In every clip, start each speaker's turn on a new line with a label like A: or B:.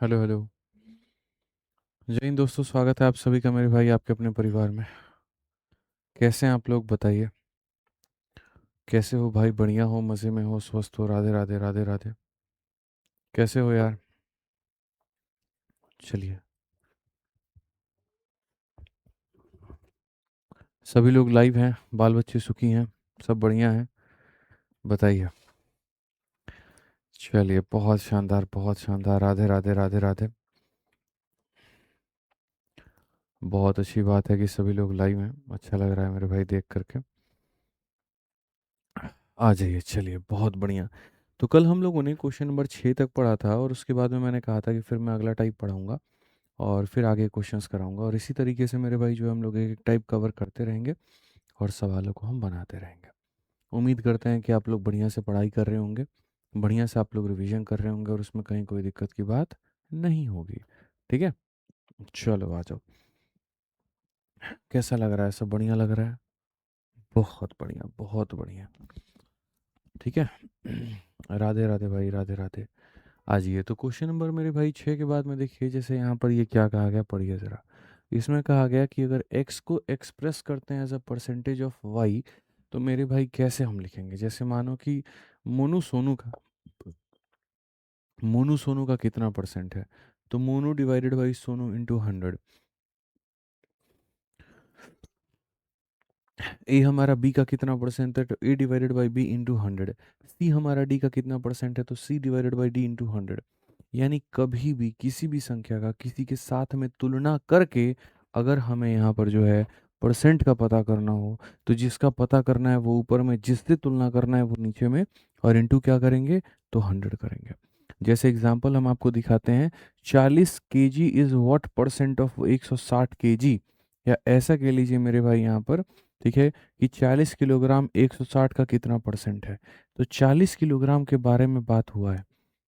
A: Hello hello. जय हिंद दोस्तों, स्वागत है आप सभी का मेरे भाई आपके अपने परिवार में। कैसे हैं आप लोग, बताइए। कैसे हो भाई? बढ़िया हो, मज़े में हो, स्वस्थ हो? राधे राधे राधे राधे। कैसे हो यार? चलिए। सभी लोग लाइव हैं, बाल बच्चे सुखी हैं, सब बढ़िया हैं, बताइए। चलिए, बहुत शानदार बहुत शानदार। राधे राधे राधे राधे। बहुत अच्छी बात है कि सभी लोग लाइव हैं, अच्छा लग रहा है मेरे भाई देख करके। आ जाइए, चलिए, बहुत बढ़िया। तो कल हम लोगों ने क्वेश्चन नंबर 6 तक पढ़ा था और उसके बाद में मैंने कहा था कि फिर मैं अगला टाइप पढ़ाऊंगा और फिर आगे क्वेश्चंस कराऊंगा, और इसी तरीके से मेरे भाई जो है हम लोग एक एक टाइप कवर करते रहेंगे और सवालों को हम बनाते रहेंगे। उम्मीद करते हैं कि आप लोग बढ़िया से पढ़ाई कर रहे होंगे, बढ़िया से आप लोग रिवीजन कर रहे होंगे और उसमें कहीं कोई दिक्कत की बात नहीं होगी। ठीक है, चलो आ जाओ। कैसा लग रहा है? सब बढ़िया लग रहा है? बहुत बढ़िया बहुत बढ़िया। ठीक है। राधे राधे भाई, राधे राधे। आज ये तो क्वेश्चन नंबर मेरे भाई 6 के बाद में देखिए, जैसे यहाँ पर ये क्या कहा गया, पढ़िए ज़रा। इसमें कहा गया कि अगर x को एक्सप्रेस करते हैं as a percentage of y, तो मेरे भाई कैसे हम लिखेंगे? जैसे मानो कि मोनू सोनू का मोनू सोनू का कितना परसेंट है, तो Monu divided by Sonu into 100। A हमारा बी का कितना परसेंट है, तो A divided by B into 100। C हमारा डी का कितना परसेंट है, तो C divided by D into 100। यानी कभी भी किसी भी संख्या का किसी के साथ में तुलना करके अगर हमें यहाँ पर जो है परसेंट का पता करना हो, तो जिसका पता करना है वो ऊपर में, जिससे तुलना करना है वो नीचे में, और इंटू क्या करेंगे, तो 100 करेंगे। जैसे एग्जांपल हम आपको दिखाते हैं, 40 kg is what percent of 160 kg। या ऐसा कह लीजिए मेरे भाई यहाँ पर, ठीक है, कि 40 किलोग्राम 160 का कितना परसेंट है। तो 40 किलोग्राम के बारे में बात हुआ है,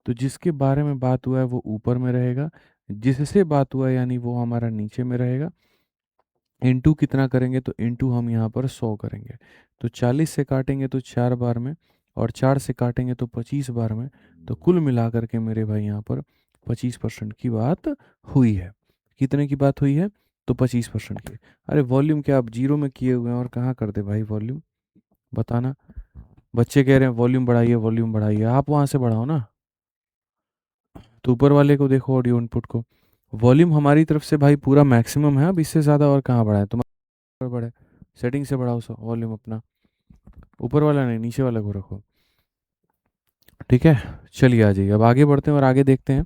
A: तो जिसके बारे में बात हुआ है वो ऊपर में रहेगा, जिससे बात हुआ है यानी वो हमारा नीचे में रहेगा। इंटू कितना करेंगे, तो इंटू हम यहाँ पर 100 करेंगे। तो 40 से काटेंगे तो 4 बार में, और 4 से काटेंगे तो 25 बार में। तो कुल मिला करके मेरे भाई यहाँ पर 25% की बात हुई है। कितने की बात हुई है, तो 25% की। अरे वॉल्यूम क्या आप जीरो में किए हुए हैं, और कहाँ कर दे भाई वॉल्यूम, बताना। बच्चे कह रहे हैं वॉल्यूम बढ़ाइए वॉल्यूम बढ़ाइए, आप वहाँ से बढ़ाओ ना। तो ऊपर वाले को देखो, ऑडियो इनपुट को। वॉल्यूम हमारी तरफ से भाई पूरा मैक्सिमम है, अब इससे ज़्यादा और कहाँ बढ़ाए तुम्हारे बढ़े। सेटिंग से बढ़ाओ वॉल्यूम अपना, ऊपर वाला नहीं नीचे वाला को रखो। ठीक है, चलिए आ जाइए, अब आगे बढ़ते हैं और आगे देखते हैं।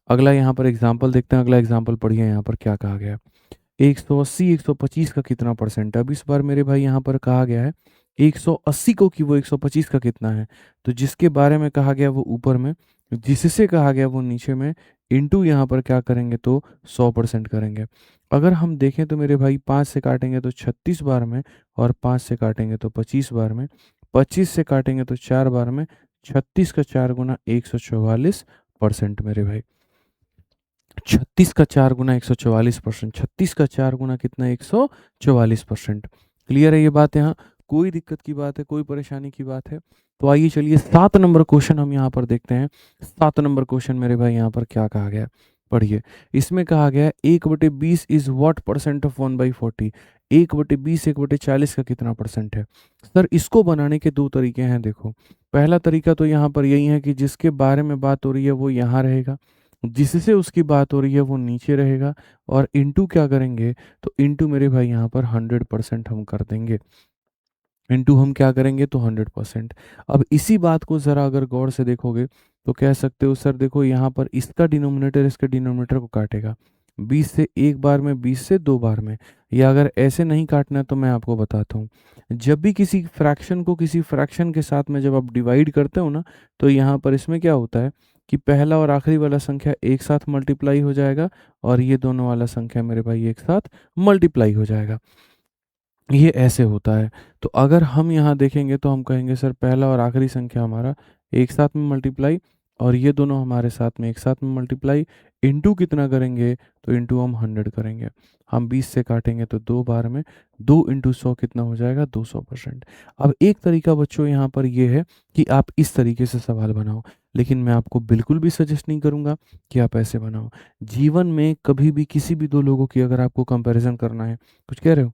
A: अगला यहाँ पर एग्जाम्पल देखते हैं, अगला एग्जाम्पल पढ़िए यहाँ पर क्या कहा गया है। 180 125 का कितना परसेंट है। अब इस बार मेरे भाई यहाँ पर कहा गया है 180 को कि वो 125 का कितना है। तो जिसके बारे में कहा गया वो ऊपर में, जिससे कहा गया वो नीचे में, इंटू यहाँ पर क्या करेंगे, तो 100% करेंगे। अगर हम देखें तो मेरे भाई 5 से काटेंगे तो 36 बार में, और 5 से काटेंगे तो 25 बार में, 25 से काटेंगे तो 4 बार में। 36 का 4 गुना 144% मेरे भाई। 36 का 4 गुना 144%, 36 का 4 गुना कितना, 144%। क्लियर है ये बात? यहाँ कोई दिक्कत की बात है, कोई परेशानी की बात है? तो आइए चलिए 7 नंबर क्वेश्चन हम यहाँ पर देखते हैं। 7 नंबर क्वेश्चन मेरे भाई यहाँ पर क्या कहा गया है, पढ़िए। इसमें कहा गया है 1/20 इज व्हाट परसेंट ऑफ 1/40। 1/20 1/40 का कितना परसेंट है। सर इसको बनाने के दो तरीके हैं, देखो। पहला तरीका तो यहाँ पर यही है कि जिसके बारे में बात हो रही है वो यहाँ रहेगा, जिससे उसकी बात हो रही है वो नीचे रहेगा, और इंटू क्या करेंगे, तो इंटू मेरे भाई यहाँ पर 100% हम कर देंगे। इंटू हम क्या करेंगे, तो 100%। अब इसी बात को ज़रा अगर गौर से देखोगे तो कह सकते हो सर देखो यहाँ पर इसका डिनोमिनेटर इसके डिनोमिनेटर को काटेगा, 20 से एक बार में, 20 से दो बार में। या अगर ऐसे नहीं काटना है तो मैं आपको बताता हूँ। जब भी किसी फ्रैक्शन को किसी फ्रैक्शन के साथ में जब आप डिवाइड करते हो ना, तो यहाँ पर इसमें क्या होता है कि पहला और आखिरी वाला संख्या एक साथ मल्टीप्लाई हो जाएगा, और ये दोनों वाला संख्या मेरे भाई एक साथ मल्टीप्लाई हो जाएगा। ये ऐसे होता है। तो अगर हम यहाँ देखेंगे तो हम कहेंगे सर पहला और आखिरी संख्या हमारा एक साथ में मल्टीप्लाई, और ये दोनों हमारे साथ में एक साथ में मल्टीप्लाई, इंटू कितना करेंगे तो इंटू हम 100 करेंगे। हम 20 से काटेंगे तो 2 बार में 2 इंटू 100 कितना हो जाएगा 200%। अब एक तरीका बच्चों यहाँ पर ये है कि आप इस तरीके से सवाल बनाओ, लेकिन मैं आपको बिल्कुल भी सजेस्ट नहीं करूँगा कि आप ऐसे बनाओ। जीवन में कभी भी किसी भी दो लोगों की अगर आपको कंपैरिजन करना है, कुछ कह रहे हो?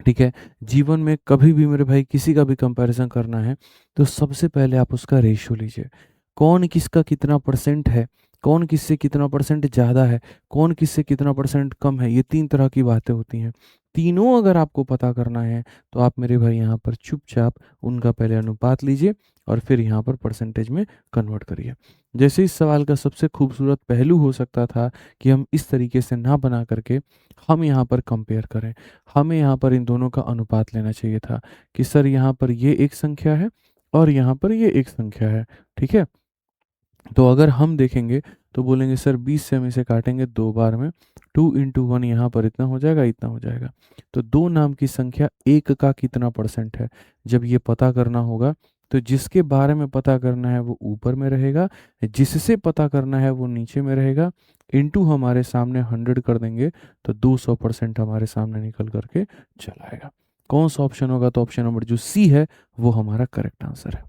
A: ठीक है, जीवन में कभी भी मेरे भाई किसी का भी कंपैरिजन करना है तो सबसे पहले आप उसका रेशियो लीजिए। कौन किसका कितना परसेंट है, कौन किससे कितना परसेंट ज़्यादा है, कौन किससे कितना परसेंट कम है, ये 3 तरह की बातें होती हैं। तीनों अगर आपको पता करना है तो आप मेरे भाई यहाँ पर चुपचाप उनका पहले अनुपात लीजिए और फिर यहाँ पर परसेंटेज में कन्वर्ट करिए। जैसे इस सवाल का सबसे खूबसूरत पहलू हो सकता था कि हम इस तरीके से ना बना करके हम यहाँ पर कंपेयर करें। हमें यहाँ पर इन दोनों का अनुपात लेना चाहिए था कि सर यहाँ पर ये एक संख्या है और यहाँ पर ये एक संख्या है, ठीक है? तो अगर हम देखेंगे तो बोलेंगे सर 20 से हम इसे काटेंगे 2 बार में, 2 इंटू 1 यहाँ पर इतना हो जाएगा, इतना हो जाएगा। तो 2 नाम की संख्या 1 का कितना परसेंट है? जब ये पता करना होगा तो जिसके बारे में पता करना है वो ऊपर में रहेगा, जिससे पता करना है वो नीचे में रहेगा, इंटू हमारे सामने 100 कर देंगे तो 200% हमारे सामने निकल करके चला आएगा। कौन सा ऑप्शन होगा? तो ऑप्शन नंबर जो सी है वो हमारा करेक्ट आंसर है।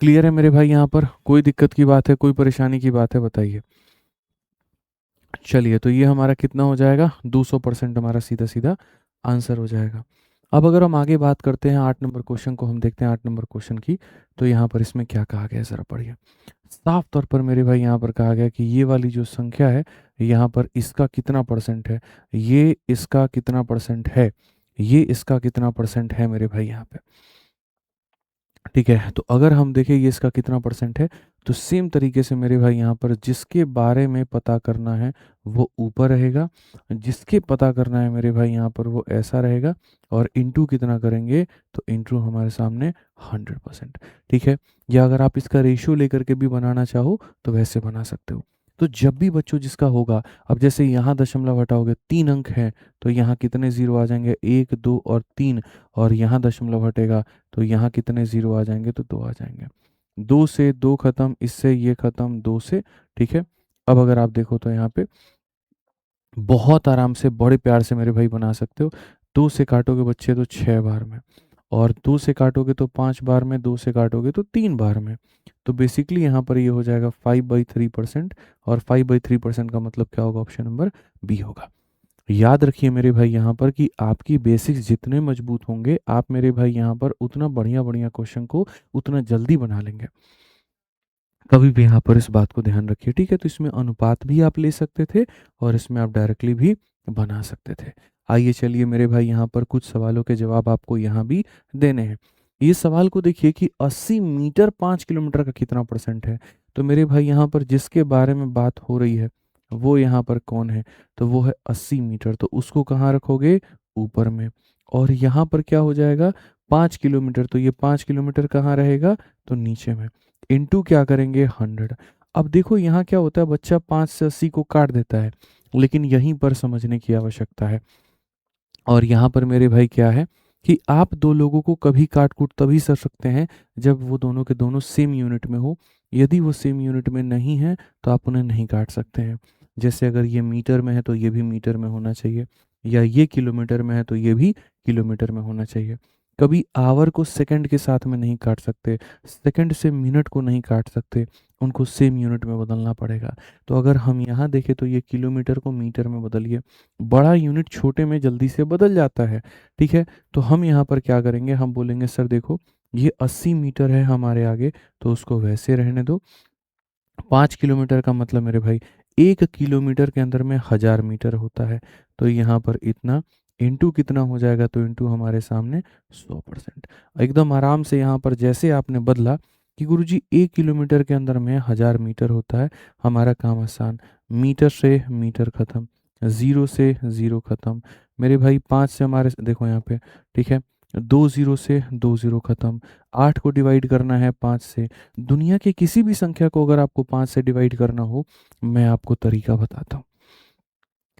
A: क्लियर है मेरे भाई? यहाँ पर कोई दिक्कत की बात है, कोई परेशानी की बात है, बताइए। चलिए, तो ये हमारा कितना हो जाएगा? 200% हमारा सीधा सीधा आंसर हो जाएगा। अब अगर हम आगे बात करते हैं 8 नंबर क्वेश्चन को, हम देखते हैं 8 नंबर क्वेश्चन की। तो यहाँ पर इसमें क्या कहा गया है ज़रा पढ़िए। साफ तौर पर मेरे भाई यहाँ पर कहा गया कि ये वाली जो संख्या है यहाँ पर इसका कितना परसेंट है, ये इसका कितना परसेंट है, ये इसका कितना परसेंट है मेरे भाई यहाँ पे। ठीक है, तो अगर हम देखें ये इसका कितना परसेंट है तो सेम तरीके से मेरे भाई यहाँ पर जिसके बारे में पता करना है वो ऊपर रहेगा, जिसके पता करना है मेरे भाई यहाँ पर वो ऐसा रहेगा, और इंटू कितना करेंगे तो इंटू हमारे सामने 100%। ठीक है, या अगर आप इसका रेशियो लेकर के भी बनाना चाहो तो वैसे बना सकते हो। तो जब भी बच्चों जिसका होगा, अब जैसे यहाँ दशमलव हटाओगे 3 अंक हैं तो यहाँ कितने ज़ीरो आ जाएंगे? 1 2 और 3, और यहाँ दशमलव हटेगा तो यहाँ कितने ज़ीरो आ जाएंगे? तो 2 आ जाएंगे। 2 से 2 खत्म, इससे ये खत्म, 2 से। ठीक है, अब अगर आप देखो तो यहाँ पे बहुत आराम से बड़े प्यार से मेरे भाई बना सकते हो। 2 से काटोगे बच्चे तो 6 बार में, और 2 से काटोगे तो 5 बार में, 2 से काटोगे तो 3 बार में। तो बेसिकली यहाँ पर ये हो जाएगा 5/3%, और 5/3% का मतलब क्या होगा? ऑप्शन नंबर बी होगा। याद रखिए मेरे भाई यहाँ पर कि आपकी बेसिक्स जितने मजबूत होंगे, आप मेरे भाई यहाँ पर उतना बढ़िया-बढ़िया क्वेश्चन को उतना जल्दी बना लेंगे। कभी भी यहाँ पर इस बात को ध्यान रखिए, ठीक है? तो इसमें अनुपात भी आप ले सकते थे और इसमें आप डायरेक्टली भी बना सकते थे। आइए चलिए मेरे भाई यहाँ पर कुछ सवालों के जवाब आपको यहाँ भी देने हैं। ये सवाल को देखिए कि 80 मीटर 5 किलोमीटर का कितना परसेंट है? तो मेरे भाई यहाँ पर जिसके बारे में बात हो रही है, वो यहाँ पर कौन है? तो वो है 80 मीटर, तो उसको कहाँ रखोगे? ऊपर में। और यहाँ पर क्या हो जाएगा? 5 किलोमीटर, तो ये 5 किलोमीटर कहाँ रहेगा? तो नीचे में। इंटू क्या करेंगे? 100। अब देखो यहाँ क्या होता है, बच्चा 5 से 80 को काट देता है, लेकिन यहीं पर समझने की आवश्यकता है। और यहाँ पर मेरे भाई क्या है कि आप दो लोगों को कभी काट कूट तभी कर सकते हैं जब वो दोनों के दोनों सेम यूनिट में हो। यदि वो सेम यूनिट में नहीं है तो आप उन्हें नहीं काट सकते हैं। जैसे अगर ये मीटर में है तो ये भी मीटर में होना चाहिए, या ये किलोमीटर में है तो ये भी किलोमीटर में होना चाहिए। कभी आवर को सेकंड के साथ में नहीं काट सकते, सेकंड से मिनट को नहीं काट सकते, उनको सेम यूनिट में बदलना पड़ेगा। तो अगर हम यहाँ देखें तो ये किलोमीटर को मीटर में बदलिए, बड़ा यूनिट छोटे में जल्दी से बदल जाता है। ठीक है, तो हम यहाँ पर क्या करेंगे? हम बोलेंगे सर देखो ये 80 मीटर है हमारे आगे, तो उसको वैसे रहने दो। 5 किलोमीटर का मतलब मेरे भाई 1 किलोमीटर के अंदर में 1000 मीटर होता है, तो यहाँ पर इतना इंटू कितना हो जाएगा? तो इंटू हमारे सामने 100%। एकदम आराम से यहाँ पर जैसे आपने बदला कि गुरुजी 1 किलोमीटर के अंदर में 1000 मीटर होता है, हमारा काम आसान। मीटर से मीटर खत्म, ज़ीरो से ज़ीरो खत्म। मेरे भाई 5 से हमारे देखो यहाँ पे, ठीक है, दो जीरो से दो जीरो खत्म। 8 को डिवाइड करना है 5 से। दुनिया की किसी भी संख्या को अगर आपको 5 से डिवाइड करना हो, मैं आपको तरीका बताता हूँ।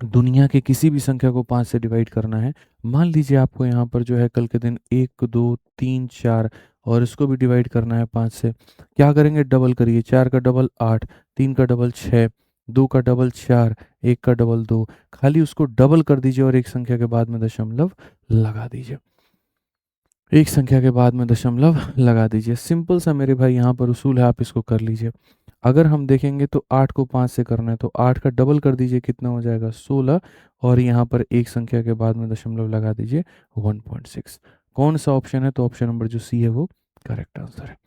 A: दुनिया के किसी भी संख्या को 5 से डिवाइड करना है। मान लीजिए आपको यहाँ पर जो है कल के दिन 1 2 3 4 और इसको भी डिवाइड करना है 5 से। क्या करेंगे, डबल करिए। 4 का डबल 8, 3 का डबल 6, 2 का डबल 4, 1 का डबल 2। खाली उसको डबल कर दीजिए और एक संख्या के बाद में दशमलव लगा दीजिए। एक संख्या के बाद में दशमलव लगा दीजिए। सिंपल सा मेरे भाई यहाँ पर उसूल है, आप इसको कर लीजिए। अगर हम देखेंगे तो 8 को 5 से करना है तो 8 का डबल कर दीजिए, कितना हो जाएगा 16। और यहाँ पर एक संख्या के बाद में दशमलव लगा दीजिए 1.6। कौन सा ऑप्शन है, तो ऑप्शन नंबर जो सी है वो करेक्ट आंसर है।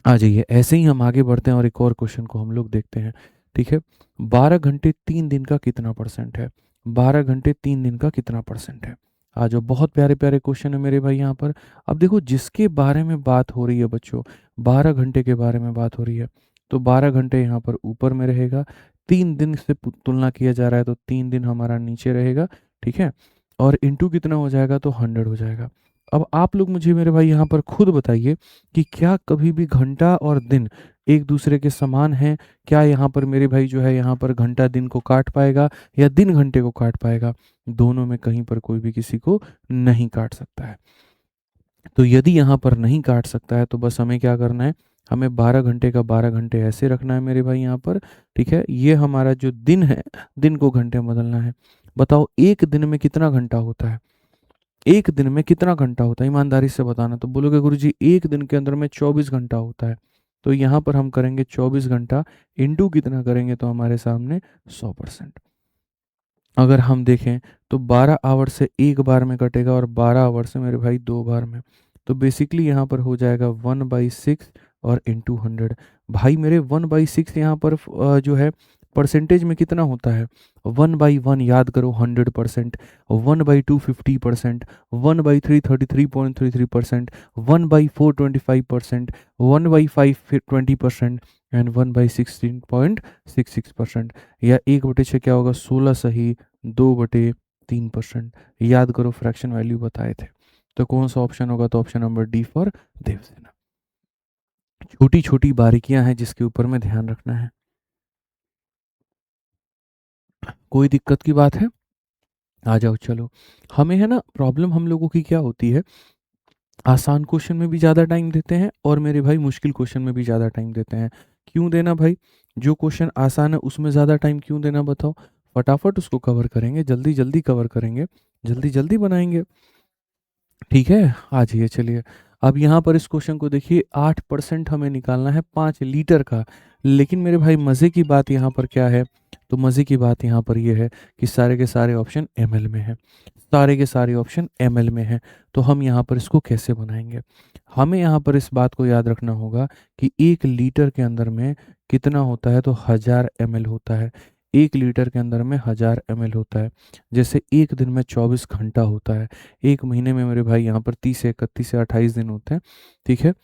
A: आ जाइए, ऐसे ही हम आगे बढ़ते हैं और एक और क्वेश्चन को हम लोग देखते हैं। ठीक है, 12 घंटे 3 दिन का कितना परसेंट है? 12 घंटे 3 दिन का कितना परसेंट है? आज जो बहुत प्यारे प्यारे क्वेश्चन है मेरे भाई यहाँ पर। अब देखो, जिसके बारे में बात हो रही है बच्चों, 12 घंटे के बारे में बात हो रही है, तो 12 घंटे यहाँ पर ऊपर में रहेगा। 3 दिन से तुलना किया जा रहा है तो 3 दिन हमारा नीचे रहेगा। ठीक है, और इंटू कितना हो जाएगा, तो 100 हो जाएगा। अब आप लोग मुझे मेरे भाई यहाँ पर खुद बताइए कि क्या कभी भी घंटा और दिन एक दूसरे के समान हैं? क्या यहाँ पर मेरे भाई जो है यहाँ पर घंटा दिन को काट पाएगा या दिन घंटे को काट पाएगा? दोनों में कहीं पर कोई भी किसी को नहीं काट सकता है। तो यदि यहाँ पर नहीं काट सकता है तो बस हमें क्या करना है, हमें 12 घंटे का 12 घंटे ऐसे रखना है मेरे भाई यहाँ पर। ठीक है, ये हमारा जो दिन है, दिन को घंटे में बदलना है। बताओ एक दिन में कितना घंटा होता है? एक दिन में कितना घंटा होता है, ईमानदारी से बताना। तो बोलोगे गुरुजी एक दिन के अंदर में 24 घंटा होता है। तो यहाँ पर हम करेंगे 24 घंटा इंटू कितना करेंगे, तो हमारे सामने 100%। अगर हम देखें तो 12 आवर से एक बार में कटेगा और 12 आवर से मेरे भाई 2 बार में। तो बेसिकली यहाँ पर हो जाएगा 1/6 और इंटू 100। भाई मेरे 1/6 यहाँ पर जो है परसेंटेज में कितना होता है? 1/1 याद करो 100%, 1/2 50%, 1/3 33.33%, 1/4 25%, 1/5 फिर 20% एंड 1/16.66%। या 1/6 क्या होगा, 16 सही, 2/3%। याद करो फ्रैक्शन वैल्यू बताए थे। तो कौन सा ऑप्शन होगा, तो option number D for Devsena. छोटी छोटी बारीकियां हैं जिसके ऊपर में ध्यान रखना है। कोई दिक्कत की बात है? आ जाओ चलो। हमें है ना प्रॉब्लम हम लोगों की क्या होती है, आसान क्वेश्चन में भी ज़्यादा टाइम देते हैं और मेरे भाई मुश्किल क्वेश्चन में भी ज़्यादा टाइम देते हैं। क्यों देना भाई? जो क्वेश्चन आसान है उसमें ज़्यादा टाइम क्यों देना, बताओ। फटाफट उसको कवर करेंगे, जल्दी जल्दी कवर करेंगे, जल्दी जल्दी बनाएंगे। ठीक है, आ जाइए चलिए। अब यहाँ पर इस क्वेश्चन को देखिए, 8% हमें निकालना है 5 लीटर का। लेकिन मेरे भाई मज़े की बात यहाँ पर क्या है, तो मज़े की बात यहाँ पर ये है कि सारे के सारे ऑप्शन एमएल में है। सारे के सारे ऑप्शन एमएल में है। तो हम यहाँ पर इसको कैसे बनाएंगे? हमें यहाँ पर इस बात को याद रखना होगा कि 1 लीटर के अंदर में कितना होता है, तो 1000 ml होता है। 1 लीटर के अंदर में 1000 ml होता है। जैसे एक दिन में 24 घंटा होता है, एक महीने में मेरे भाई यहाँ पर 30 से 31 से 28 दिन होते हैं। ठीक है,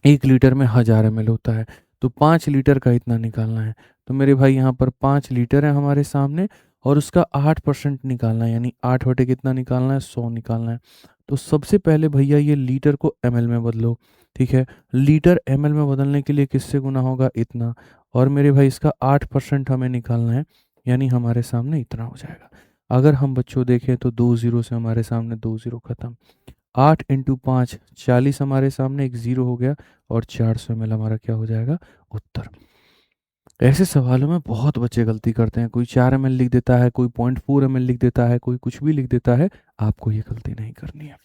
A: 1 लीटर में 1000 ml होता है। तो 5 लीटर का इतना निकालना है। तो मेरे भाई यहाँ पर 5 लीटर है हमारे सामने और उसका 8% निकालना है, यानी 8 बटे कितना निकालना है, 100 निकालना है। तो सबसे पहले भैया ये लीटर को एमएल में बदलो। ठीक है, लीटर एमएल में बदलने के लिए किससे गुना होगा, इतना। और मेरे भाई इसका 8% हमें निकालना है, यानी हमारे सामने इतना हो जाएगा। अगर हम बच्चों देखें तो 2 जीरो से हमारे सामने 2 जीरो खत्म। 8 × 5 40 हमारे सामने एक जीरो हो गया और 400 ml हमारा क्या हो जाएगा, उत्तर। ऐसे सवालों में बहुत बच्चे गलती करते हैं, कोई 4 ml लिख देता है, कोई 0.4 ml लिख देता है, कोई कुछ भी लिख देता है। आपको ये गलती नहीं करनी है।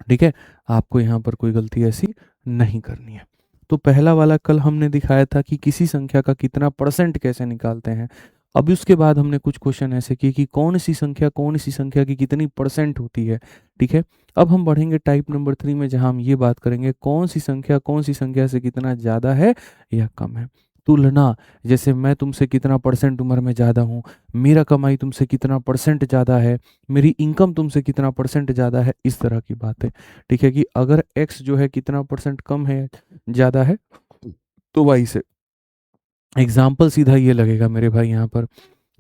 A: ठीक है, आपको यहाँ पर कोई गलती ऐसी नहीं करनी है। तो पहला वाला कल हमने दिखाया था कि किसी संख्या का कितना परसेंट कैसे निकालते हैं। अभी उसके बाद हमने कुछ क्वेश्चन ऐसे किए कि कौन सी संख्या की कितनी परसेंट होती है। ठीक है, अब हम बढ़ेंगे टाइप नंबर 3 में, जहां हम ये बात करेंगे कौन सी संख्या से कितना ज़्यादा है या कम है। तुलना, जैसे मैं तुमसे कितना परसेंट उम्र में ज़्यादा हूँ, मेरा कमाई तुमसे कितना परसेंट ज़्यादा है, मेरी इनकम तुमसे कितना परसेंट ज़्यादा है, इस तरह की बातें। ठीक है, कि अगर एक्स जो है कितना परसेंट कम है, ज़्यादा है, तो वाई से। एग्जाम्पल सीधा ये लगेगा मेरे भाई यहाँ पर,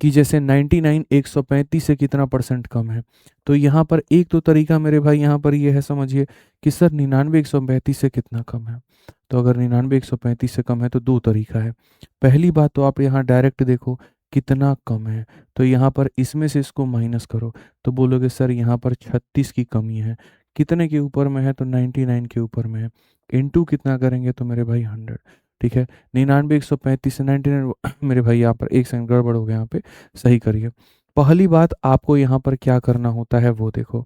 A: कि जैसे 99 135 से कितना परसेंट कम है। तो यहाँ पर एक तो तरीका मेरे भाई यहाँ पर ये है, समझिए कि सर 99 135 से कितना कम है। तो अगर 99 135 से कम है तो दो तरीका है। पहली बात तो आप यहाँ डायरेक्ट देखो कितना कम है, तो यहाँ पर इसमें से इसको माइनस करो तो बोलोगे सर यहाँ पर 36 की कमी है। कितने के ऊपर में है? तो 99 के ऊपर में है। इनटू कितना करेंगे तो मेरे भाई 100। ठीक है, 99 135 से 99 मेरे भाई यहाँ पर एक सेकंड गड़बड़ हो गया, यहाँ पे सही करिए। पहली बात आपको यहाँ पर क्या करना होता है वो देखो।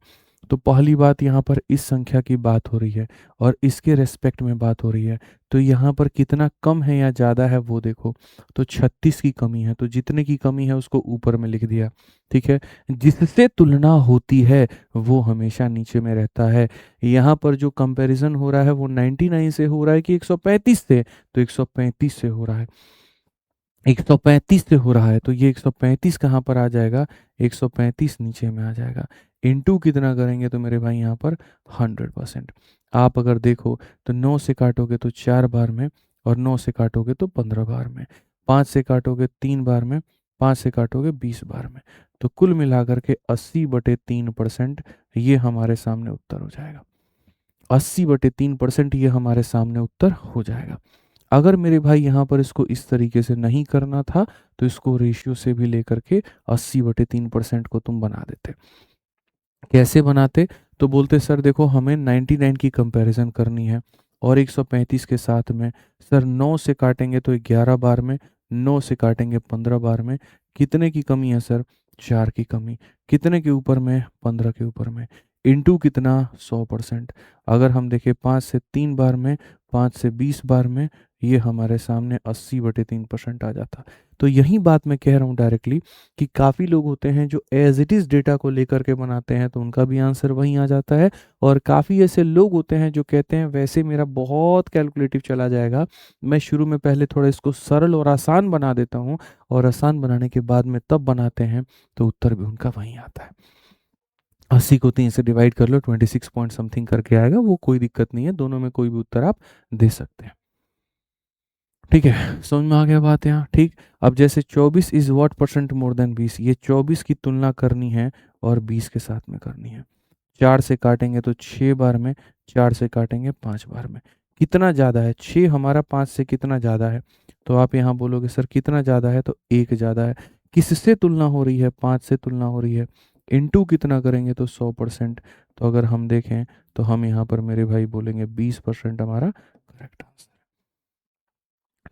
A: तो पहली बात यहाँ पर इस संख्या की बात हो रही है और इसके रेस्पेक्ट में बात हो रही है, तो यहाँ पर कितना कम है या ज़्यादा है वो देखो। तो 36 की कमी है, तो जितने की कमी है उसको ऊपर में लिख दिया। ठीक है, जिससे तुलना होती है वो हमेशा नीचे में रहता है। यहाँ पर जो कंपैरिजन हो रहा है वो 99 से हो रहा है कि 135 से? तो 135 से हो रहा है। 135 से हो रहा है, तो ये 135 कहाँ पर आ जाएगा? 135 नीचे में आ जाएगा। इनटू कितना करेंगे तो मेरे भाई यहाँ पर 100%। आप अगर देखो तो 9 से काटोगे तो 4 बार में, और 9 से काटोगे तो 15 बार में, 5 से काटोगे 3 बार में, 5 से काटोगे 20 बार में। तो कुल मिलाकर के 80/3% ये हमारे सामने उत्तर हो जाएगा। 80/3% ये हमारे सामने उत्तर हो जाएगा। अगर मेरे भाई यहाँ पर इसको इस तरीके से नहीं करना था तो इसको रेशियो से भी लेकर के 80/3% को तुम बना देते। कैसे बनाते? तो बोलते सर देखो हमें 99 की कंपैरिजन करनी है और 135 के साथ में। सर 9 से काटेंगे तो 11 बार में, 9 से काटेंगे 15 बार में। कितने की कमी है सर? 4 की कमी। कितने के ऊपर में? 15 के ऊपर में। इनटू कितना? 100%। अगर हम देखें 5 से 3 बार में, 5 से 20 बार में, ये हमारे सामने 80/3% आ जाता। तो यही बात मैं कह रहा हूँ डायरेक्टली कि काफ़ी लोग होते हैं जो एज इट इज़ डेटा को लेकर के बनाते हैं, तो उनका भी आंसर वहीं आ जाता है। और काफ़ी ऐसे लोग होते हैं जो कहते हैं वैसे मेरा बहुत कैलकुलेटिव चला जाएगा, मैं शुरू में पहले थोड़ा इसको सरल और आसान बना देता हूँ, और आसान बनाने के बाद में तब बनाते हैं, तो उत्तर भी उनका वहीं आता है। 80 को 3 से डिवाइड कर लो, 26 पॉइंट समथिंग करके आएगा, वो कोई दिक्कत नहीं है, दोनों में कोई भी उत्तर आप दे सकते हैं। ठीक है, समझ में आ गया बात यहाँ? ठीक। अब जैसे 24 is what percent more than 20, ये 24 की तुलना करनी है और 20 के साथ में करनी है। 4 से काटेंगे तो 6 बार में, 4 से काटेंगे 5 बार में। कितना ज़्यादा है? 6 हमारा 5 से कितना ज़्यादा है? तो आप यहाँ बोलोगे सर कितना ज़्यादा है? तो 1 ज़्यादा है। किससे तुलना हो रही है? 5 से तुलना हो रही है। इनटू कितना करेंगे तो 100%। तो अगर हम देखें तो हम यहाँ पर मेरे भाई बोलेंगे 20% हमारा करेक्ट आंसर।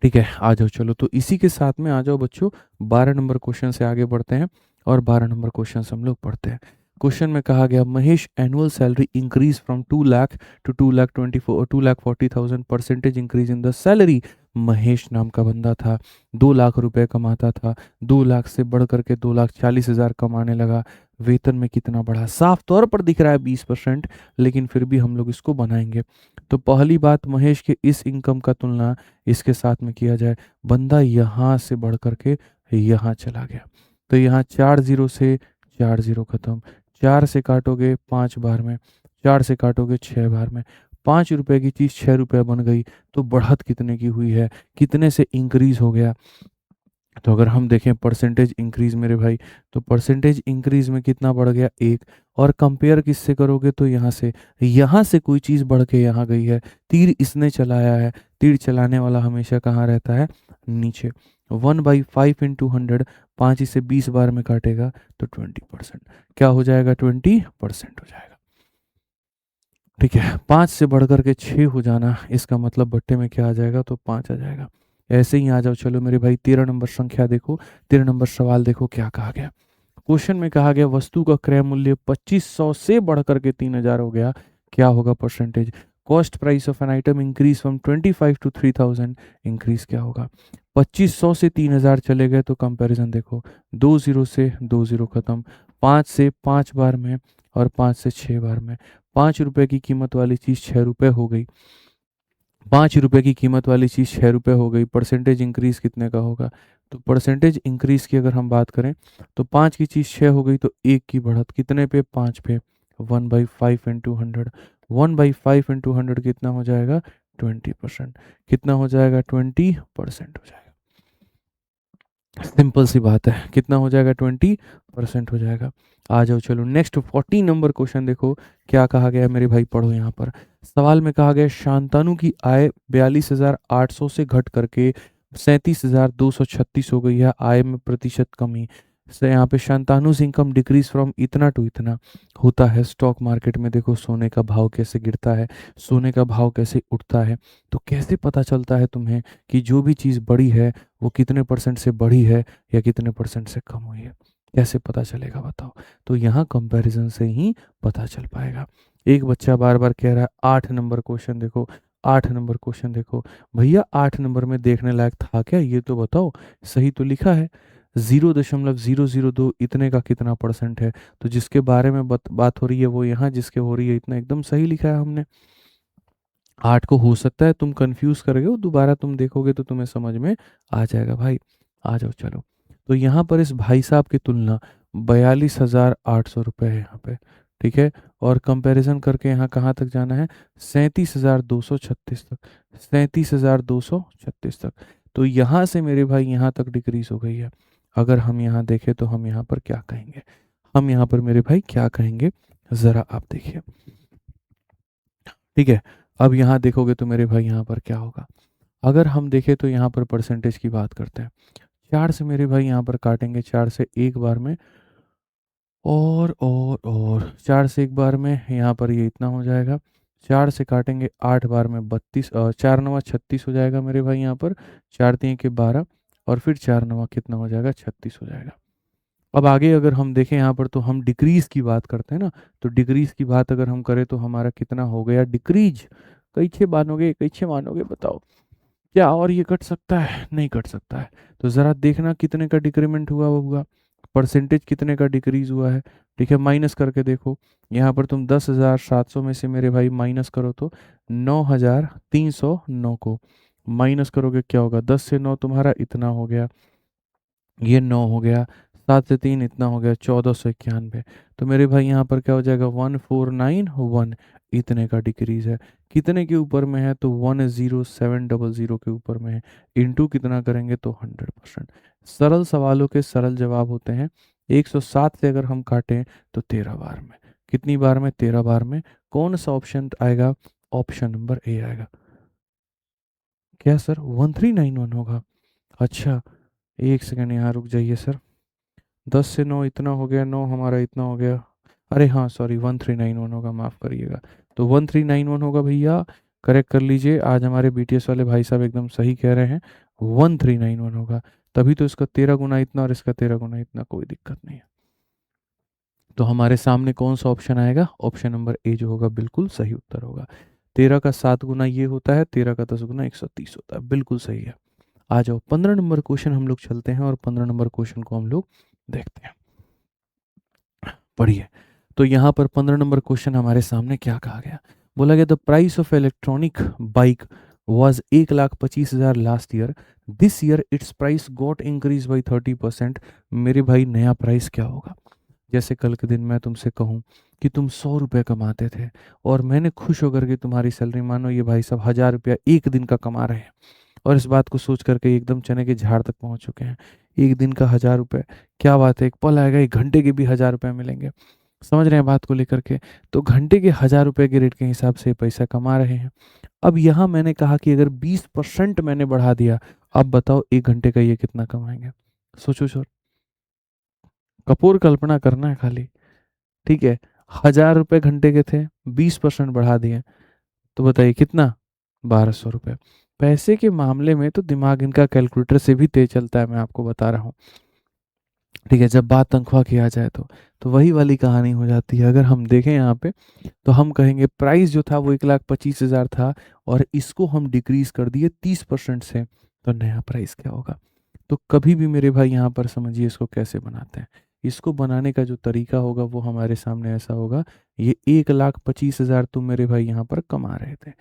A: ठीक है, आ जाओ, चलो तो इसी के साथ में आ जाओ बच्चों, 12 नंबर क्वेश्चन से आगे बढ़ते हैं और 12 नंबर क्वेश्चन हम लोग पढ़ते हैं। क्वेश्चन में कहा गया Mahesh annual salary increase from 2 lakh to 2,40,000 percentage increase in the salary. Mahesh नाम का बंदा था, 2 लाख रुपए कमाता था, 2 लाख से बढ़ करके 2,40,000 कमाने लगा। वेतन में कितना बढ़ा? साफ तौर पर दिख रहा है 20%, लेकिन फिर भी हम लोग इसको बनाएंगे। तो पहली बात, महेश के इस इनकम का तुलना इसके साथ में किया जाए। बंदा यहाँ से बढ़ करके यहाँ चला गया, तो यहाँ 4 जीरो से 4 जीरो खत्म। 4 से काटोगे 5 बार में, 4 से काटोगे 6 बार में। 5 रुपए की चीज़ 6 रुपए बन गई, तो बढ़त कितने की हुई है? कितने से इंक्रीज हो गया? तो अगर हम देखें परसेंटेज इंक्रीज मेरे भाई, तो परसेंटेज इंक्रीज में कितना बढ़ गया? 1। और कंपेयर किससे करोगे? तो यहाँ से कोई चीज़ बढ़ के यहाँ गई है, तीर इसने चलाया है। तीर चलाने वाला हमेशा कहाँ रहता है? नीचे। 1/5 इंटू 100, 5 इसे 20 बार में काटेगा तो 20%। क्या हो जाएगा? 20% हो जाएगा। ठीक है, 5 से बढ़ कर के 6 हो जाना, इसका मतलब बट्टे में क्या आ जाएगा? तो 5 आ जाएगा। ऐसे ही आ जाओ, चलो मेरे भाई 13 नंबर संख्या देखो, 13 नंबर सवाल देखो क्या कहा गया। क्वेश्चन में कहा गया वस्तु का क्रय मूल्य 2500 से बढ़ करके 3000 हो गया, क्या होगा percentage? Cost price of an item increase from 25 to 3000, increase क्या होगा? 2500 से 3000 चले गए, तो कंपैरिजन देखो, 2 जीरो से 2 जीरो खत्म, 5 से 5 बार में और 5 से 6 बार में। 5 रुपए की कीमत वाली चीज़ 6 रुपए हो गई। 5 रुपए की कीमत वाली चीज़ 6 रुपए हो गई, परसेंटेज इंक्रीज कितने का होगा? तो परसेंटेज इंक्रीज की अगर हम बात करें तो 5 की चीज़ 6 हो गई, तो 1 की बढ़त कितने पे? 5 पे। 1/5 इंटू 100, 1/5 इंटू 100 कितना हो जाएगा? 20%। कितना हो जाएगा? 20% हो जाएगा। सिंपल सी बात है, कितना हो जाएगा, 20% हो जाएगा। आ जाओ चलो नेक्स्ट 14 नंबर क्वेश्चन देखो क्या कहा गया है मेरे भाई, पढ़ो यहाँ पर। सवाल में कहा गया है, शांतनु की आय 42,800 से घट करके 37,236 हो गई है, आय में प्रतिशत कमी से। यहाँ पे शांतानुज इनकम डिक्रीज फ्रॉम इतना टू इतना होता है। स्टॉक मार्केट में देखो सोने का भाव कैसे गिरता है, सोने का भाव कैसे उठता है, तो कैसे पता चलता है तुम्हें कि जो भी चीज़ बड़ी है वो कितने परसेंट से बढ़ी है या कितने परसेंट से कम हुई है, कैसे पता चलेगा बताओ। तो यहाँ कंपैरिजन से ही पता चल पाएगा। एक बच्चा बार बार कह रहा है 8 नंबर क्वेश्चन देखो, 8 नंबर क्वेश्चन देखो। भैया 8 नंबर में देखने लायक था क्या, ये तो बताओ। सही तो लिखा है 0.002 इतने का कितना परसेंट है, तो जिसके बारे में बात हो रही है वो यहाँ जिसके हो रही है इतना, एकदम सही लिखा है हमने। 8 को हो सकता है तुम कंफ्यूज कर गए हो, दोबारा तुम देखोगे तो तुम्हें समझ में आ जाएगा भाई। आ जाओ चलो। तो यहाँ पर इस भाई साहब की तुलना 42,800 रुपये है यहाँ पे, ठीक है। और कंपैरिजन करके यहाँ कहाँ तक जाना है, 37,236 तक, 37,236 तक। तो यहाँ से मेरे भाई यहाँ तक डिक्रीज हो गई है। अगर हम यहाँ देखें तो हम यहाँ पर क्या कहेंगे, हम यहाँ पर मेरे भाई क्या कहेंगे, ज़रा आप देखिए, ठीक है। अब यहाँ देखोगे तो मेरे भाई यहाँ पर क्या होगा, अगर हम देखें तो यहाँ पर परसेंटेज की बात करते हैं। 4 से मेरे भाई यहाँ पर काटेंगे, 4 से एक बार में, और 4 से एक बार में यहाँ पर ये इतना हो जाएगा। 4 से काटेंगे 8 बार में 32, 4 नवा 36 हो जाएगा मेरे भाई यहाँ पर, 4 तीन के 12, और फिर 4 नवा कितना हो जाएगा, 36 हो जाएगा। अब आगे अगर हम देखें यहाँ पर तो हम डिक्रीज की बात करते हैं ना, तो डिक्रीज की बात अगर हम करें तो हमारा कितना हो गया डिक्रीज, कैसे मानोगे, कैसे मानोगे बताओ। क्या और ये कट सकता है, नहीं कट सकता है। तो ज़रा देखना कितने का डिक्रीमेंट हुआ, वो हुआ परसेंटेज कितने का डिक्रीज हुआ है, ठीक है। माइनस करके देखो, यहाँ पर तुम 10,700 में से मेरे भाई माइनस करो तो 9,309 को माइनस करोगे क्या होगा, 10 से 9 तुम्हारा इतना हो गया, ये 9 हो गया, 7 से 3 इतना हो गया, 1491। तो मेरे भाई यहाँ पर क्या हो जाएगा, 1491 इतने का डिक्रीज है। कितने के ऊपर में है, तो 10700 के ऊपर में है। इंटू कितना करेंगे तो 100%। सरल सवालों के सरल जवाब होते हैं। 107 से अगर हम काटें तो 13 बार में, कितनी बार में, 13 बार में। कौन सा ऑप्शन आएगा, ऑप्शन नंबर ए आएगा। क्या सर 1391 होगा, अच्छा एक सेकंड यहाँ रुक जाइए सर। 10 से 9 इतना हो गया, 9 हमारा इतना हो गया, अरे हाँ सॉरी 1391 होगा, माफ़ करिएगा। तो 1391 होगा भैया, करेक्ट कर लीजिए। आज हमारे बीटीएस वाले भाई साहब एकदम सही कह रहे हैं, 1391 होगा। तभी तो इसका 13 गुना इतना और इसका 13 गुना इतना, कोई दिक्कत नहीं है। तो हमारे सामने कौन सा ऑप्शन आएगा, ऑप्शन नंबर ए जो होगा बिल्कुल सही उत्तर होगा। 13 का 7 गुना ये होता है, 13 का 10 गुना 130 होता है, बिल्कुल सही है। आ जाओ 15 नंबर क्वेश्चन हम लोग चलते हैं और 15 नंबर क्वेश्चन को हम लोग देखते हैं, पढ़िए। तो यहाँ पर 15 नंबर क्वेश्चन हमारे सामने क्या कहा गया, बोला गया the price of electronic bike was 1,25,000 last year, this year it's price got increase by 30%। मेरे भाई नया प्राइस क्या होगा। जैसे कल के दिन मैं तुमसे कहूँ कि तुम 100 रुपये कमाते थे और मैंने खुश होकर के तुम्हारी सैलरी, मानो ये भाई साहब 1,000 रुपया एक दिन का कमा रहे हैं, और इस बात को सोच करके एकदम चने के झाड़ तक पहुंच चुके हैं। एक दिन का 1,000 रुपये, क्या बात है, एक पल आएगा एक घंटे के भी 1,000 रुपये मिलेंगे। समझ रहे हैं बात को लेकर के। तो घंटे के 1,000 रुपये के रेट के हिसाब से पैसा कमा रहे हैं। अब यहाँ मैंने कहा कि अगर 20% मैंने बढ़ा दिया, अब बताओ एक घंटे का ये कितना कमाएंगे। सोचो सर, कपूर कल्पना करना है खाली, ठीक है। 1,000 रुपये घंटे के थे, 20% बढ़ा दिए, तो बताइए कितना, 1,200 रुपये। पैसे के मामले में तो दिमाग इनका कैलकुलेटर से भी तेज चलता है, मैं आपको बता रहा हूँ, ठीक है। जब बात तनख्वाह की आ जाए तो वही वाली कहानी हो जाती है। अगर हम देखें यहाँ पे तो हम कहेंगे प्राइस जो था वो 1,25,000 था और इसको हम डिक्रीज कर दिए 30% से, तो नया प्राइस क्या होगा। तो कभी भी मेरे भाई यहाँ पर समझिए इसको कैसे बनाते हैं। इसको बनाने का जो तरीका होगा वो हमारे सामने ऐसा होगा, ये 1,25,000 तुम मेरे भाई यहाँ पर कमा रहे थे।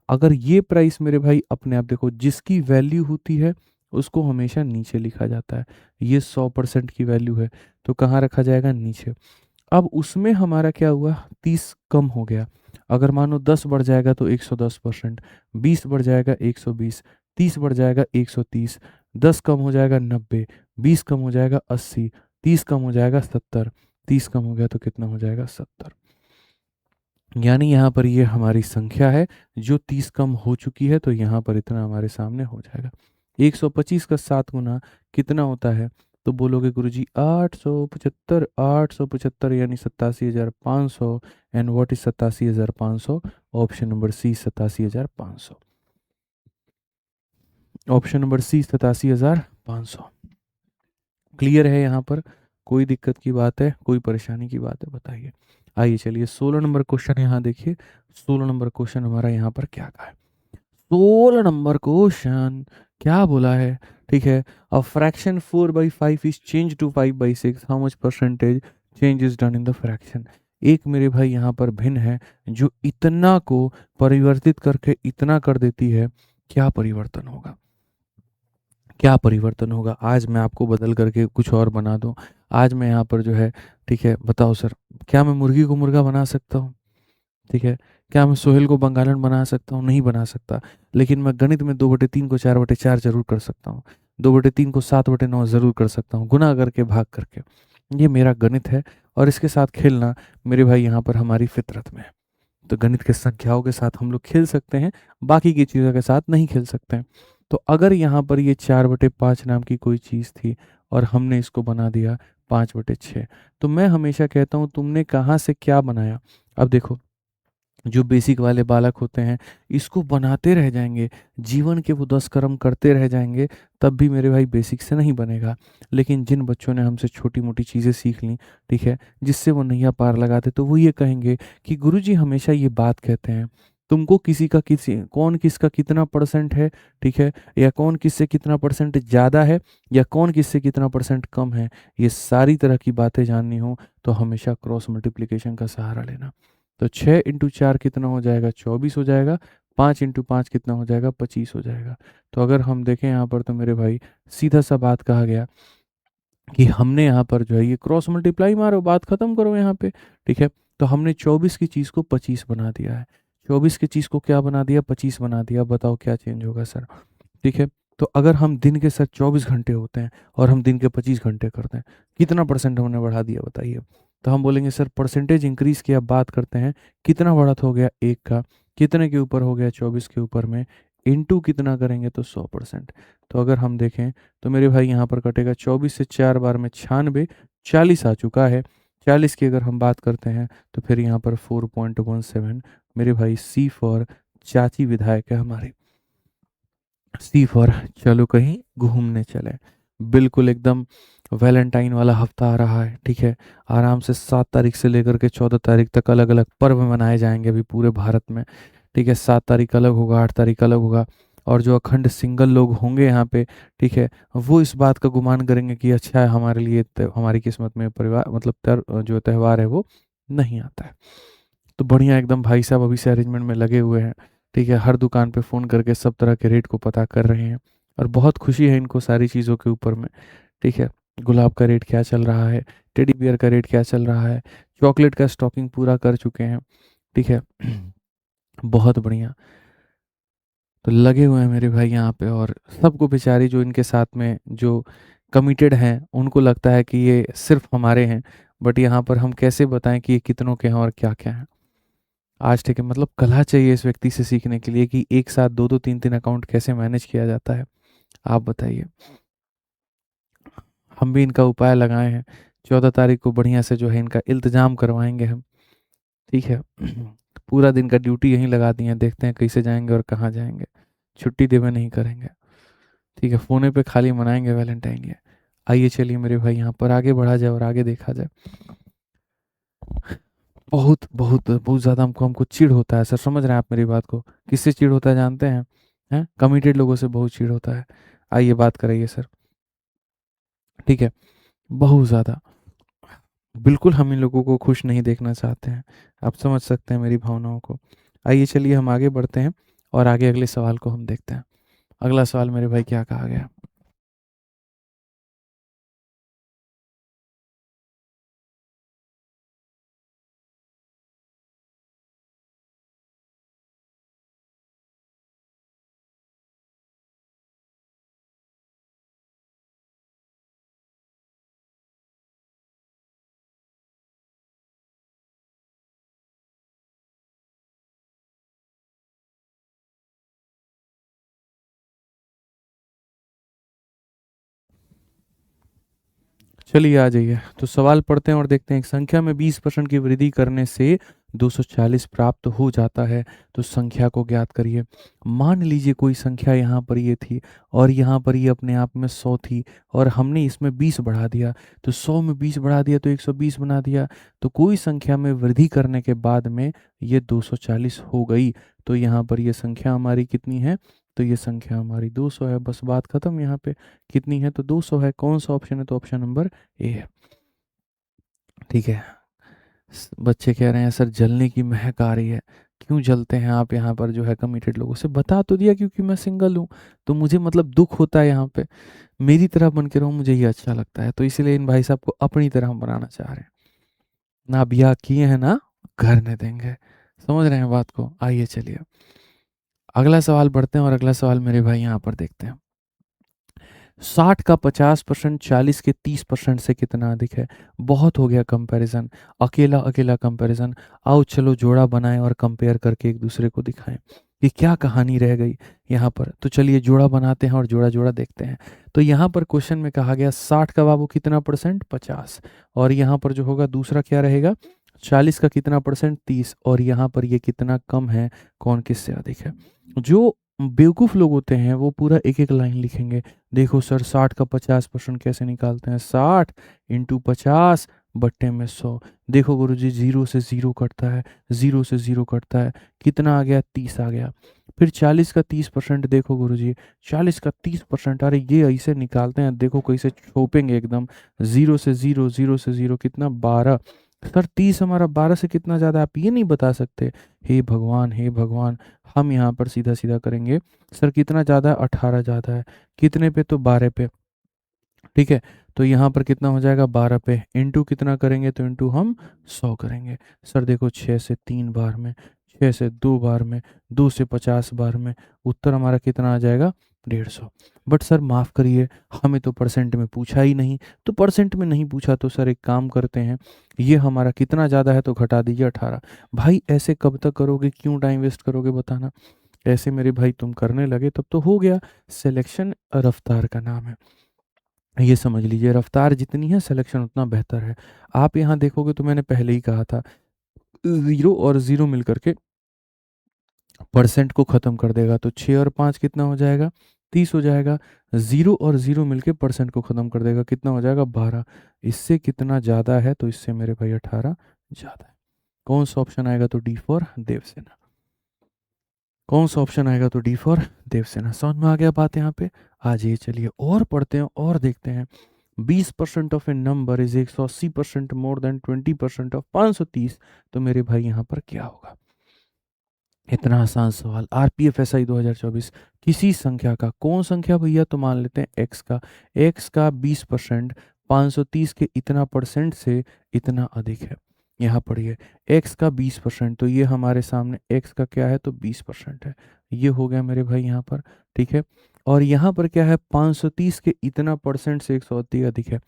A: अगर ये प्राइस मेरे भाई अपने आप देखो, जिसकी वैल्यू होती है उसको हमेशा नीचे लिखा जाता है। ये 100% की वैल्यू है तो कहाँ रखा जाएगा, नीचे। अब उसमें हमारा क्या हुआ, 30 कम हो गया। अगर मानो 10 बढ़ जाएगा तो 110%, 20 बढ़ जाएगा 120, 30 बढ़ जाएगा 130, 10 कम हो जाएगा 90, 20 कम हो जाएगा 80, 30 कम हो जाएगा 70, 30 कम हो गया तो कितना हो जाएगा 70। यानी यहाँ पर ये हमारी संख्या है जो 30 कम हो चुकी है, तो यहाँ पर इतना हमारे सामने हो जाएगा। 125 का 7 गुना कितना होता है? तो बोलोगे गुरुजी 875, 875 यानी 87,500। And what is 87,500? Option number C 87,500। Option number C 87,500। Clear है यहाँ पर? कोई दिक्कत की बात है, कोई परेशानी की बात है, बताइए। आइए चलिए 16 नंबर क्वेश्चन यहाँ देखिए। 16 नंबर क्वेश्चन हमारा यहाँ पर क्या कहा है? 16 नंबर क्वेश्चन क्या बोला है? ठीक है, a fraction 4/5 is change to 5/6, how much percentage change is done in the fraction? एक मेरे भाई यहाँ पर भिन्न है जो इतना को परिवर्तित करके इतना कर देती है, क्या परिवर्तन होगा? क्या परिवर्तन होगा? आज मैं आपको बदल करके कुछ और बना दूं, आज मैं यहाँ पर जो है, ठीक है बताओ सर, क्या मैं मुर्गी को मुर्गा बना सकता हूँ? ठीक है, क्या मैं सोहेल को बंगालन बना सकता हूँ? नहीं बना सकता। लेकिन मैं गणित में 2/3 को 4/4 जरूर कर सकता हूँ, 2/3 को 7/9 जरूर कर सकता हूँ, गुना करके भाग करके। ये मेरा गणित है, और इसके साथ खेलना मेरे भाई यहाँ पर हमारी फितरत में है। तो गणित के संख्याओं के साथ हम लोग खेल सकते हैं, बाकी की चीज़ों के साथ नहीं खेल सकते हैं। तो अगर यहाँ पर ये 4/5 नाम की कोई चीज़ थी और हमने इसको बना दिया 5/6, तो मैं हमेशा कहता हूँ तुमने कहाँ से क्या बनाया। अब देखो, जो बेसिक वाले बालक होते हैं इसको बनाते रह जाएंगे, जीवन के वो 10 कर्म करते रह जाएंगे, तब भी मेरे भाई बेसिक से नहीं बनेगा। लेकिन जिन बच्चों ने हमसे छोटी मोटी चीज़ें सीख ली, ठीक है, जिससे वो नैया पार लगाते, तो वो ये कहेंगे कि गुरुजी हमेशा ये बात कहते हैं, तुमको किसी का किसी कौन किसका कितना परसेंट है, ठीक है, या कौन किससे कितना परसेंट ज़्यादा है, या कौन किससे कितना परसेंट कम है, ये सारी तरह की बातें जाननी हो तो हमेशा क्रॉस मल्टीप्लिकेशन का सहारा लेना। तो 6 × 4 कितना हो जाएगा? 24 हो जाएगा। 5 × 5 कितना हो जाएगा? 25 हो जाएगा। तो अगर हम देखें यहाँ पर, तो मेरे भाई सीधा सा बात कहा गया कि हमने यहाँ पर जो है ये क्रॉस मल्टीप्लाई मारो, बात खत्म करो यहाँ पे, ठीक है। तो हमने 24 की चीज़ को 25 बना दिया है, 24 की चीज़ को क्या बना दिया? 25 बना दिया। बताओ क्या चेंज होगा सर? ठीक है, तो अगर हम दिन के सर 24 घंटे होते हैं और हम दिन के 25 घंटे करते हैं, कितना परसेंट हमने बढ़ा दिया बताइए? तो हम बोलेंगे सर परसेंटेज इंक्रीज की अब बात करते हैं, कितना बढ़त हो गया? 1 का, कितने के ऊपर हो गया? 24 के ऊपर में, इनटू कितना करेंगे? तो 100%। तो अगर हम देखें तो मेरे भाई यहाँ पर कटेगा 24 से 4 बार में 96, 40 आ चुका है। 40 की अगर हम बात करते हैं तो फिर यहाँ पर 4.17, मेरे भाई सी फॉर चाची विधायक है हमारी। सी फॉर चलो कहीं घूमने चले। बिल्कुल एकदम वैलेंटाइन वाला हफ्ता आ रहा है, ठीक है। आराम से 7 तारीख से लेकर के 14 तारीख तक अलग अलग पर्व मनाए जाएंगे अभी पूरे भारत में, ठीक है। 7 तारीख अलग होगा, 8 तारीख अलग होगा। और जो अखंड सिंगल लोग होंगे यहाँ पे, ठीक है, वो इस बात का गुमान करेंगे कि अच्छा है हमारे लिए हमारी किस्मत में परिवार मतलब जो त्यौहार है वो नहीं आता है। तो बढ़िया एकदम भाई साहब अभी से अरेंजमेंट में लगे हुए हैं, ठीक है। हर दुकान पे फ़ोन करके सब तरह के रेट को पता कर रहे हैं, और बहुत खुशी है इनको सारी चीज़ों के ऊपर में, ठीक है। गुलाब का रेट क्या चल रहा है, टेडी बियर का रेट क्या चल रहा है, चॉकलेट का स्टॉकिंग पूरा कर चुके हैं, ठीक है। बहुत बढ़िया। तो लगे हुए हैं मेरे भाई यहाँ पे, और सबको बेचारी जो इनके साथ में जो कमिटेड हैं उनको लगता है कि ये सिर्फ हमारे हैं, बट यहाँ पर हम कैसे बताएं कि ये कितनों के हैं और क्या क्या हैं। आज ठीक है, मतलब कला चाहिए इस व्यक्ति से सीखने के लिए कि एक साथ दो दो तीन तीन अकाउंट कैसे मैनेज किया जाता है। आप बताइए। हम भी इनका उपाय लगाए हैं, 14 तारीख को बढ़िया से जो है इनका इल्तिजाम करवाएंगे हम, ठीक है। पूरा दिन का ड्यूटी यहीं लगा दिए हैं, देखते हैं कैसे जाएंगे और कहाँ जाएंगे, छुट्टी देवे नहीं करेंगे, ठीक है। फोने पे खाली मनाएंगे वैलेंटाइन डे। आइए चलिए मेरे भाई यहाँ पर आगे बढ़ा जाए और आगे देखा जाए। बहुत बहुत बहुत ज़्यादा हमको हमको चिढ़ होता है सर, समझ रहे हैं आप मेरी बात को? किससे चिढ़ होता है जानते हैं? हैं, कमिटेड लोगों से बहुत चिढ़ होता है। आइए बात कराइए सर, ठीक है। बहुत ज़्यादा, बिल्कुल हम इन लोगों को खुश नहीं देखना चाहते हैं, आप समझ सकते हैं मेरी भावनाओं को। आइए चलिए हम आगे बढ़ते हैं और आगे अगले सवाल को हम देखते हैं। अगला सवाल मेरे भाई क्या कहा गया? चलिए आ जाइए, तो सवाल पढ़ते हैं और देखते हैं। एक संख्या में 20% की वृद्धि करने से 240 प्राप्त हो जाता है, तो संख्या को ज्ञात करिए। मान लीजिए कोई संख्या यहाँ पर ये थी और यहाँ पर ये अपने आप में 100 थी और हमने इसमें 20 बढ़ा दिया, तो 100 में 20 बढ़ा दिया तो 120 बना दिया। तो कोई संख्या में वृद्धि करने के बाद में ये 240 हो गई, तो यहाँ पर ये संख्या हमारी कितनी है? तो ये संख्या हमारी 200 है। बस बात खत्म। यहाँ पे कितनी है? तो 200 है। कौन सा ऑप्शन है? तो ऑप्शन नंबर ए है। ठीक है। बच्चे कह रहे हैं सर जलने की महक आ रही है। क्यों जलते हैं आप यहाँ पर जो है कमिटेड लोगों से? बता तो दिया, क्योंकि मैं सिंगल हूँ तो मुझे मतलब दुख होता है यहाँ पे। मेरी तरह बन के रहो, मुझे ये अच्छा लगता है, तो इसलिए इन भाई साहब को अपनी तरह हम बनाना चाह रहे हैं। ना ब्याह किए हैं ना घर नहीं देंगे। समझ रहे हैं बात को? आइए चलिए अगला सवाल पढ़ते हैं और अगला सवाल मेरे भाई यहाँ पर देखते हैं। 60 का 50% 40 के 30% से कितना अधिक है? बहुत हो गया कंपैरिजन, अकेला अकेला कंपैरिजन। आओ चलो जोड़ा बनाएं और कंपेयर करके एक दूसरे को दिखाएं कि क्या कहानी रह गई यहाँ पर। तो चलिए जोड़ा बनाते हैं और जोड़ा जोड़ा देखते हैं। तो यहाँ पर क्वेश्चन में कहा गया 60 का बाबू कितना परसेंट? 50। और यहाँ पर जो होगा दूसरा क्या रहेगा? 40 का कितना परसेंट? 30। और यहाँ पर ये कितना कम है, कौन किससे अधिक है? जो बेवकूफ़ लोग होते हैं वो पूरा एक एक लाइन लिखेंगे। देखो सर 60 का 50% कैसे निकालते हैं? 60 इंटू 50 बट्टे में 100। देखो गुरुजी, जीरो से ज़ीरो कटता है, ज़ीरो से ज़ीरो कटता है, कितना आ गया? 30 आ गया। फिर 40 का 30% देखो गुरुजी, 40 का 30%, अरे ये ऐसे निकालते हैं, देखो कैसे छोपेंगे एकदम। ज़ीरो से ज़ीरो, ज़ीरो से ज़ीरो, कितना? 12। सर 30 हमारा 12 से कितना ज़्यादा, आप ये नहीं बता सकते? हे भगवान, हे भगवान। हम यहाँ पर सीधा सीधा करेंगे। सर कितना ज़्यादा है? 18 ज़्यादा है। कितने पे? तो 12 पे। ठीक है। तो यहाँ पर कितना हो जाएगा? 12 पे। इंटू कितना करेंगे? तो इंटू हम 100 करेंगे। सर देखो 6 से 3 बार में, 6 से 2 बार में, 2 से 50 बार में, उत्तर हमारा कितना आ जाएगा? 150। बट सर माफ़ करिए, हमें तो परसेंट में पूछा ही नहीं। तो परसेंट में नहीं पूछा तो सर एक काम करते हैं, ये हमारा कितना ज़्यादा है तो घटा दीजिए 18। भाई ऐसे कब तक करोगे? क्यों टाइम वेस्ट करोगे बताना? ऐसे मेरे भाई तुम करने लगे तब तो हो गया। सिलेक्शन रफ्तार का नाम है, ये समझ लीजिए। रफ्तार जितनी है सिलेक्शन उतना बेहतर है। आप यहाँ देखोगे तो मैंने पहले ही कहा था, ज़ीरो और ज़ीरो मिलकर के परसेंट को ख़त्म कर देगा। तो 6 और 5 कितना हो जाएगा? 30 हो जाएगा। ज़ीरो और ज़ीरो मिलके परसेंट को ख़त्म कर देगा, कितना हो जाएगा? 12। इससे कितना ज़्यादा है? तो इससे मेरे भाई 18 ज़्यादा है। कौन सा ऑप्शन आएगा? तो डी फॉर देवसेना। कौन सा ऑप्शन आएगा? तो डी फॉर देवसेना। समझ में आ गया बात यहाँ पे? आ जाइए चलिए और पढ़ते हैं और देखते हैं। 20% of A number is 180% more than 20% of 530, तो मेरे भाई यहाँ पर क्या होगा? इतना आसान सवाल। आरपीएफएसआई 2024। किसी संख्या का, कौन संख्या भैया? तो मान लेते हैं एक्स का। एक्स का 20% 530 के इतना परसेंट से इतना अधिक है। यहाँ पढ़िए, एक्स का 20%, तो ये हमारे सामने एक्स का क्या है? तो 20% है। ये हो गया मेरे भाई यहाँ पर। ठीक है। और यहाँ पर क्या है? 530 के इतना परसेंट से 180 अधिक है।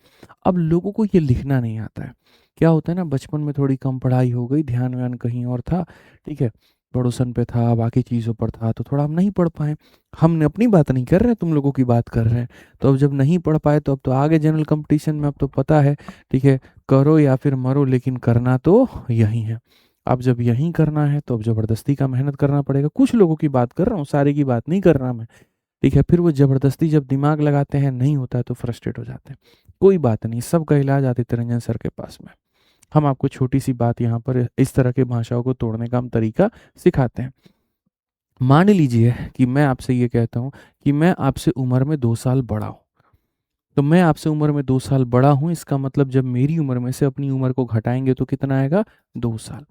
A: अब लोगों को ये लिखना नहीं आता है। क्या होता है ना, बचपन में थोड़ी कम पढ़ाई हो गई, ध्यान व्यान कहीं और था। ठीक है। पड़ोसन पे था, बाकी चीज़ों पर था, तो थोड़ा हम नहीं पढ़ पाए। हमने अपनी बात नहीं कर रहे हैं, तुम लोगों की बात कर रहे हैं। तो अब जब नहीं पढ़ पाए तो अब तो आगे जनरल कंपटीशन में अब तो पता है। ठीक है। करो या फिर मरो, लेकिन करना तो यही है। अब जब यही करना है तो अब ज़बरदस्ती का मेहनत करना पड़ेगा। कुछ लोगों की बात कर रहा हूँ, सारे की बात नहीं कर रहा मैं। ठीक है। फिर वो ज़बरदस्ती जब दिमाग लगाते हैं, नहीं होता है तो फ्रस्ट्रेट हो जाते हैं। कोई बात नहीं, सबका इलाज आदित्य रंजन सर के पास में। हम आपको छोटी सी बात यहाँ पर इस तरह के भाषाओं को तोड़ने का हम तरीका सिखाते हैं। मान लीजिए कि मैं आपसे ये कहता हूँ कि मैं आपसे उम्र में 2 साल बड़ा हूँ। तो मैं आपसे उम्र में 2 साल बड़ा हूँ, इसका मतलब जब मेरी उम्र में से अपनी उम्र को घटाएंगे तो कितना आएगा? 2 साल।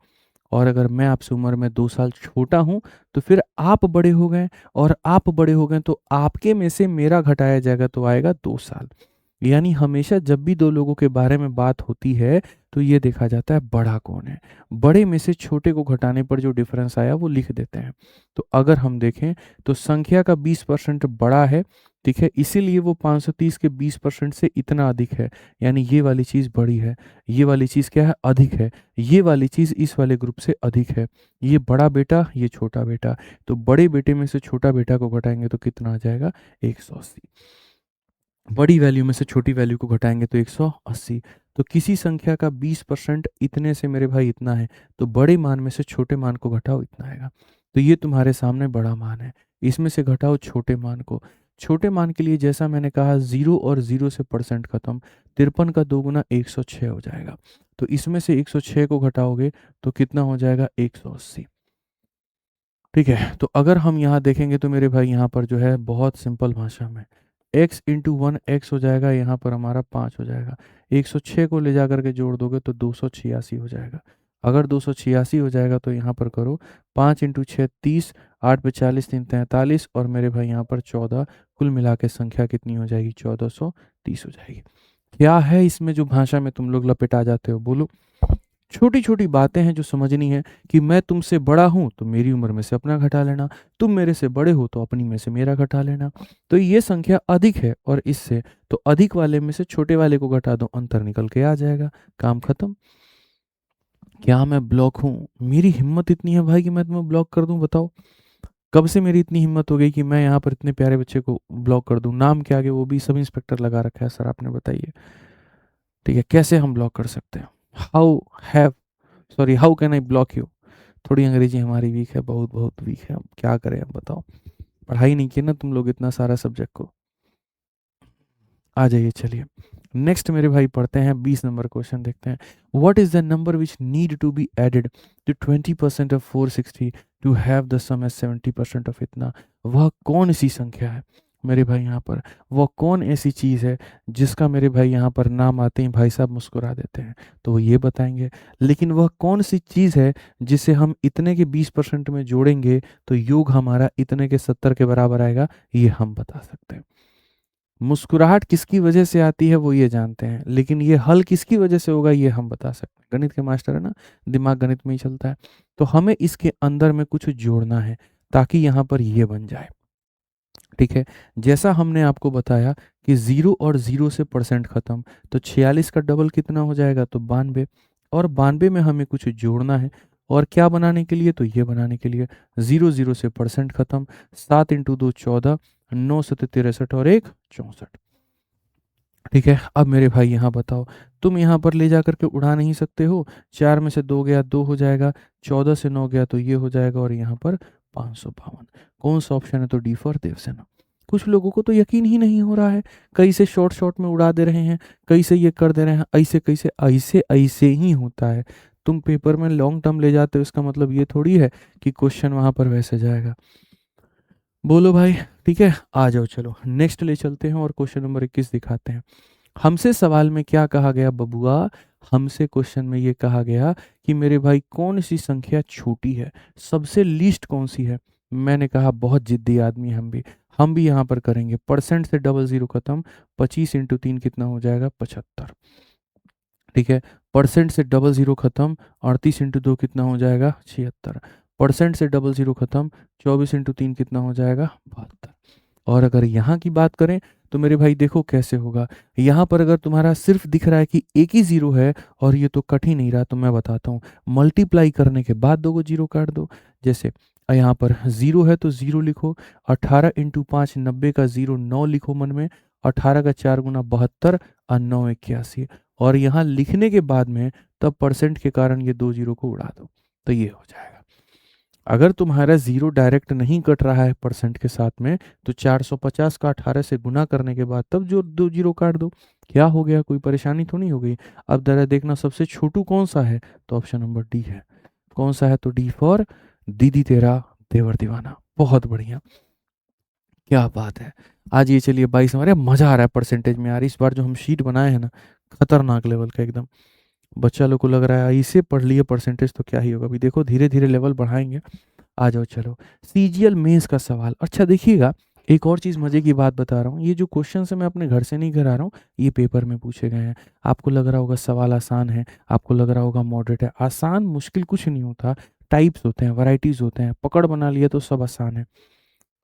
A: और अगर मैं आपसे उम्र में 2 साल छोटा हूँ तो फिर आप बड़े हो गए, और आप बड़े हो गए तो आपके में से मेरा घटाया जाएगा तो आएगा 2 साल। यानी हमेशा जब भी दो लोगों के बारे में बात होती है तो ये देखा जाता है बड़ा कौन है। बड़े में से छोटे को घटाने पर जो डिफरेंस आया वो लिख देते हैं। तो अगर हम देखें तो संख्या का 20% बड़ा है। ठीक है। इसीलिए वो 530 के 20% से इतना अधिक है। यानी ये वाली चीज़ बड़ी है, ये वाली चीज़ क्या है? अधिक है। ये वाली चीज़ इस वाले ग्रुप से अधिक है। ये बड़ा बेटा, ये छोटा बेटा। तो बड़े बेटे में से छोटा बेटा को घटाएंगे तो कितना आ जाएगा? 180। बड़ी वैल्यू में से छोटी वैल्यू को घटाएंगे तो 180। तो किसी संख्या का 20% इतने से मेरे भाई इतना है, तो बड़े मान में से छोटे मान को घटाओ, इतना आएगा। तो ये तुम्हारे सामने बड़ा मान है, इसमें से घटाओ छोटे मान को। छोटे मान के लिए जैसा मैंने कहा, 0 और 0 से परसेंट खत्म, 53 का 2 गुना 106 हो जाएगा। तो इसमें से 106 को घटाओगे तो कितना हो जाएगा, 180। ठीक है, तो अगर हम यहाँ देखेंगे तो मेरे भाई यहाँ पर जो है बहुत सिंपल भाषा में x इंटू 1 x हो जाएगा, यहाँ पर हमारा 5 हो जाएगा। 106 को ले जा करके जोड़ दोगे तो 286 हो जाएगा। अगर 286 हो जाएगा तो यहाँ पर करो 5 इंटू 6 30, 8 पे 40 3 43, और मेरे भाई यहाँ पर 14, कुल मिला के संख्या कितनी हो जाएगी, 1430 हो जाएगी। क्या है इसमें जो भाषा में तुम लोग लपेटा जाते हो, बोलो। छोटी छोटी बातें हैं जो समझनी है, कि मैं तुमसे बड़ा हूं तो मेरी उम्र में से अपना घटा लेना, तुम मेरे से बड़े हो तो अपनी में से मेरा घटा लेना। तो ये संख्या अधिक है और इससे, तो अधिक वाले में से छोटे वाले को घटा दो, अंतर निकल के आ जाएगा, काम खत्म। क्या मैं ब्लॉक हूं? मेरी हिम्मत इतनी है भाई कि मैं तुम्हें ब्लॉक कर दूं, बताओ। कब से मेरी इतनी हिम्मत हो गई कि मैं यहाँ पर इतने प्यारे बच्चे को ब्लॉक कर दूं, नाम के आगे वो भी सब इंस्पेक्टर लगा रखा है, सर आपने बताइए। ठीक है, कैसे हम ब्लॉक कर सकते हैं? How have sorry how can I block you? थोड़ी अंग्रेजी हमारी वीक है, बहुत बहुत वीक है, अब क्या करें, अब बताओ। पढ़ाई नहीं की ना तुम लोग इतना सारा सब्जेक्ट को। आ जाइए, चलिए नेक्स्ट मेरे भाई पढ़ते हैं, 20 नंबर क्वेश्चन देखते हैं। What is the number which need to be added to 20% of 460 to have the sum as 70% of इतना? वह कौन सी संख्या है मेरे भाई यहाँ पर, वह कौन ऐसी चीज़ है जिसका मेरे भाई यहाँ पर नाम आते ही भाई साहब मुस्कुरा देते हैं? तो वो ये बताएंगे। लेकिन वह कौन सी चीज़ है जिसे हम इतने के 20% में जोड़ेंगे तो योग हमारा इतने के 70 के बराबर आएगा, ये हम बता सकते हैं। मुस्कुराहट किसकी वजह से आती है वो ये जानते हैं, लेकिन ये हल किसकी वजह से होगा ये हम बता सकते हैं। गणित के मास्टर है ना, दिमाग गणित में ही चलता है। तो हमें इसके अंदर में कुछ जोड़ना है ताकि यहाँ पर ये बन जाए। ठीक है, जैसा हमने आपको बताया कि 0 और 0 से परसेंट खत्म, तो 46 का डबल कितना हो जाएगा, तो 92। और 92 में हमें कुछ जोड़ना है, और क्या बनाने के लिए, तो ये बनाने के लिए। 0 0 से परसेंट खत्म, 7 इंटू 2 14, 9 7 63 और 1 64। ठीक है, अब मेरे भाई यहाँ बताओ, तुम यहाँ पर ले जा करके उड़ा नहीं सकते हो। 4 में से 2 गया 2 हो जाएगा, 14 से 9 गया तो ये हो जाएगा, और यहाँ पर 552। कौन सा ऑप्शन है, तो डी फॉर देवसेना। कुछ लोगों को तो यकीन ही नहीं हो रहा है, कई से शॉर्ट शॉर्ट में उड़ा दे रहे हैं, कई से ये कर दे रहे हैं, ऐसे कैसे, ऐसे ऐसे ही होता है। तुम पेपर में लॉन्ग टर्म ले जाते हो, इसका मतलब ये थोड़ी है कि क्वेश्चन वहां पर वैसे जाएगा। बोलो भाई। ठीक है, आ जाओ, चलो नेक्स्ट ले चलते हैं और क्वेश्चन नंबर 21 दिखाते हैं। हमसे सवाल में क्या कहा गया बबुआ? हमसे क्वेश्चन में ये कहा गया कि मेरे भाई कौन सी संख्या छोटी है, सबसे लीस्ट कौन सी है? मैंने कहा बहुत जिद्दी आदमी हम भी यहाँ पर करेंगे। परसेंट से डबल जीरो खत्म, 25 इंटू 3 कितना हो जाएगा, 75। ठीक है, परसेंट से डबल जीरो खत्म, 38 इंटू 2 कितना हो जाएगा, 76। परसेंट से डबल जीरो खत्म, 24 इंटू 3 कितना हो जाएगा, 72। और अगर यहाँ की बात करें तो मेरे भाई देखो कैसे होगा। यहाँ पर अगर तुम्हारा सिर्फ दिख रहा है कि एक ही जीरो है और ये तो कट ही नहीं रहा, तो मैं बताता हूँ, मल्टीप्लाई करने के बाद दो को जीरो काट दो। जैसे यहाँ पर जीरो है तो जीरो लिखो, 18 इंटू 5 90 का जीरो 9 लिखो मन में, 18 का 4 गुना 72 और 9 81। और यहाँ लिखने के बाद में तब परसेंट के कारण ये दो जीरो को उड़ा दो, तो ये हो जाएगा। अगर तुम्हारा जीरो डायरेक्ट नहीं कट रहा है परसेंट के साथ में, तो 450 का 18 से गुना करने के बाद तब जो दो जीरो काट दो। क्या हो गया, कोई परेशानी तो नहीं हो गई? अब जरा देखना सबसे छोटू कौन सा है, तो ऑप्शन नंबर डी है। कौन सा है, तो डी फॉर दीदी तेरा देवर दीवाना। बहुत बढ़िया, क्या बात है। आज ये चलिए 22 हमारे, मजा आ रहा है परसेंटेज में यार। इस बार जो हम शीट बनाए हैं ना, खतरनाक लेवल का एकदम। बच्चा लोग को लग रहा है इसे पढ़ लिए परसेंटेज तो क्या ही होगा, अभी देखो धीरे धीरे लेवल बढ़ाएंगे। आ जाओ चलो, सीजीएल मेंस का सवाल। अच्छा देखिएगा, एक और चीज़ मज़े की बात बता रहा हूँ, ये जो क्वेश्चन है मैं अपने घर से नहीं करा रहा हूँ, ये पेपर में पूछे गए हैं। आपको लग रहा होगा सवाल आसान है, आपको लग रहा होगा मॉडरेट है। आसान मुश्किल कुछ नहीं होता, टाइप्स होते हैं, वैरायटीज़ होते हैं, पकड़ बना लिया तो सब आसान है।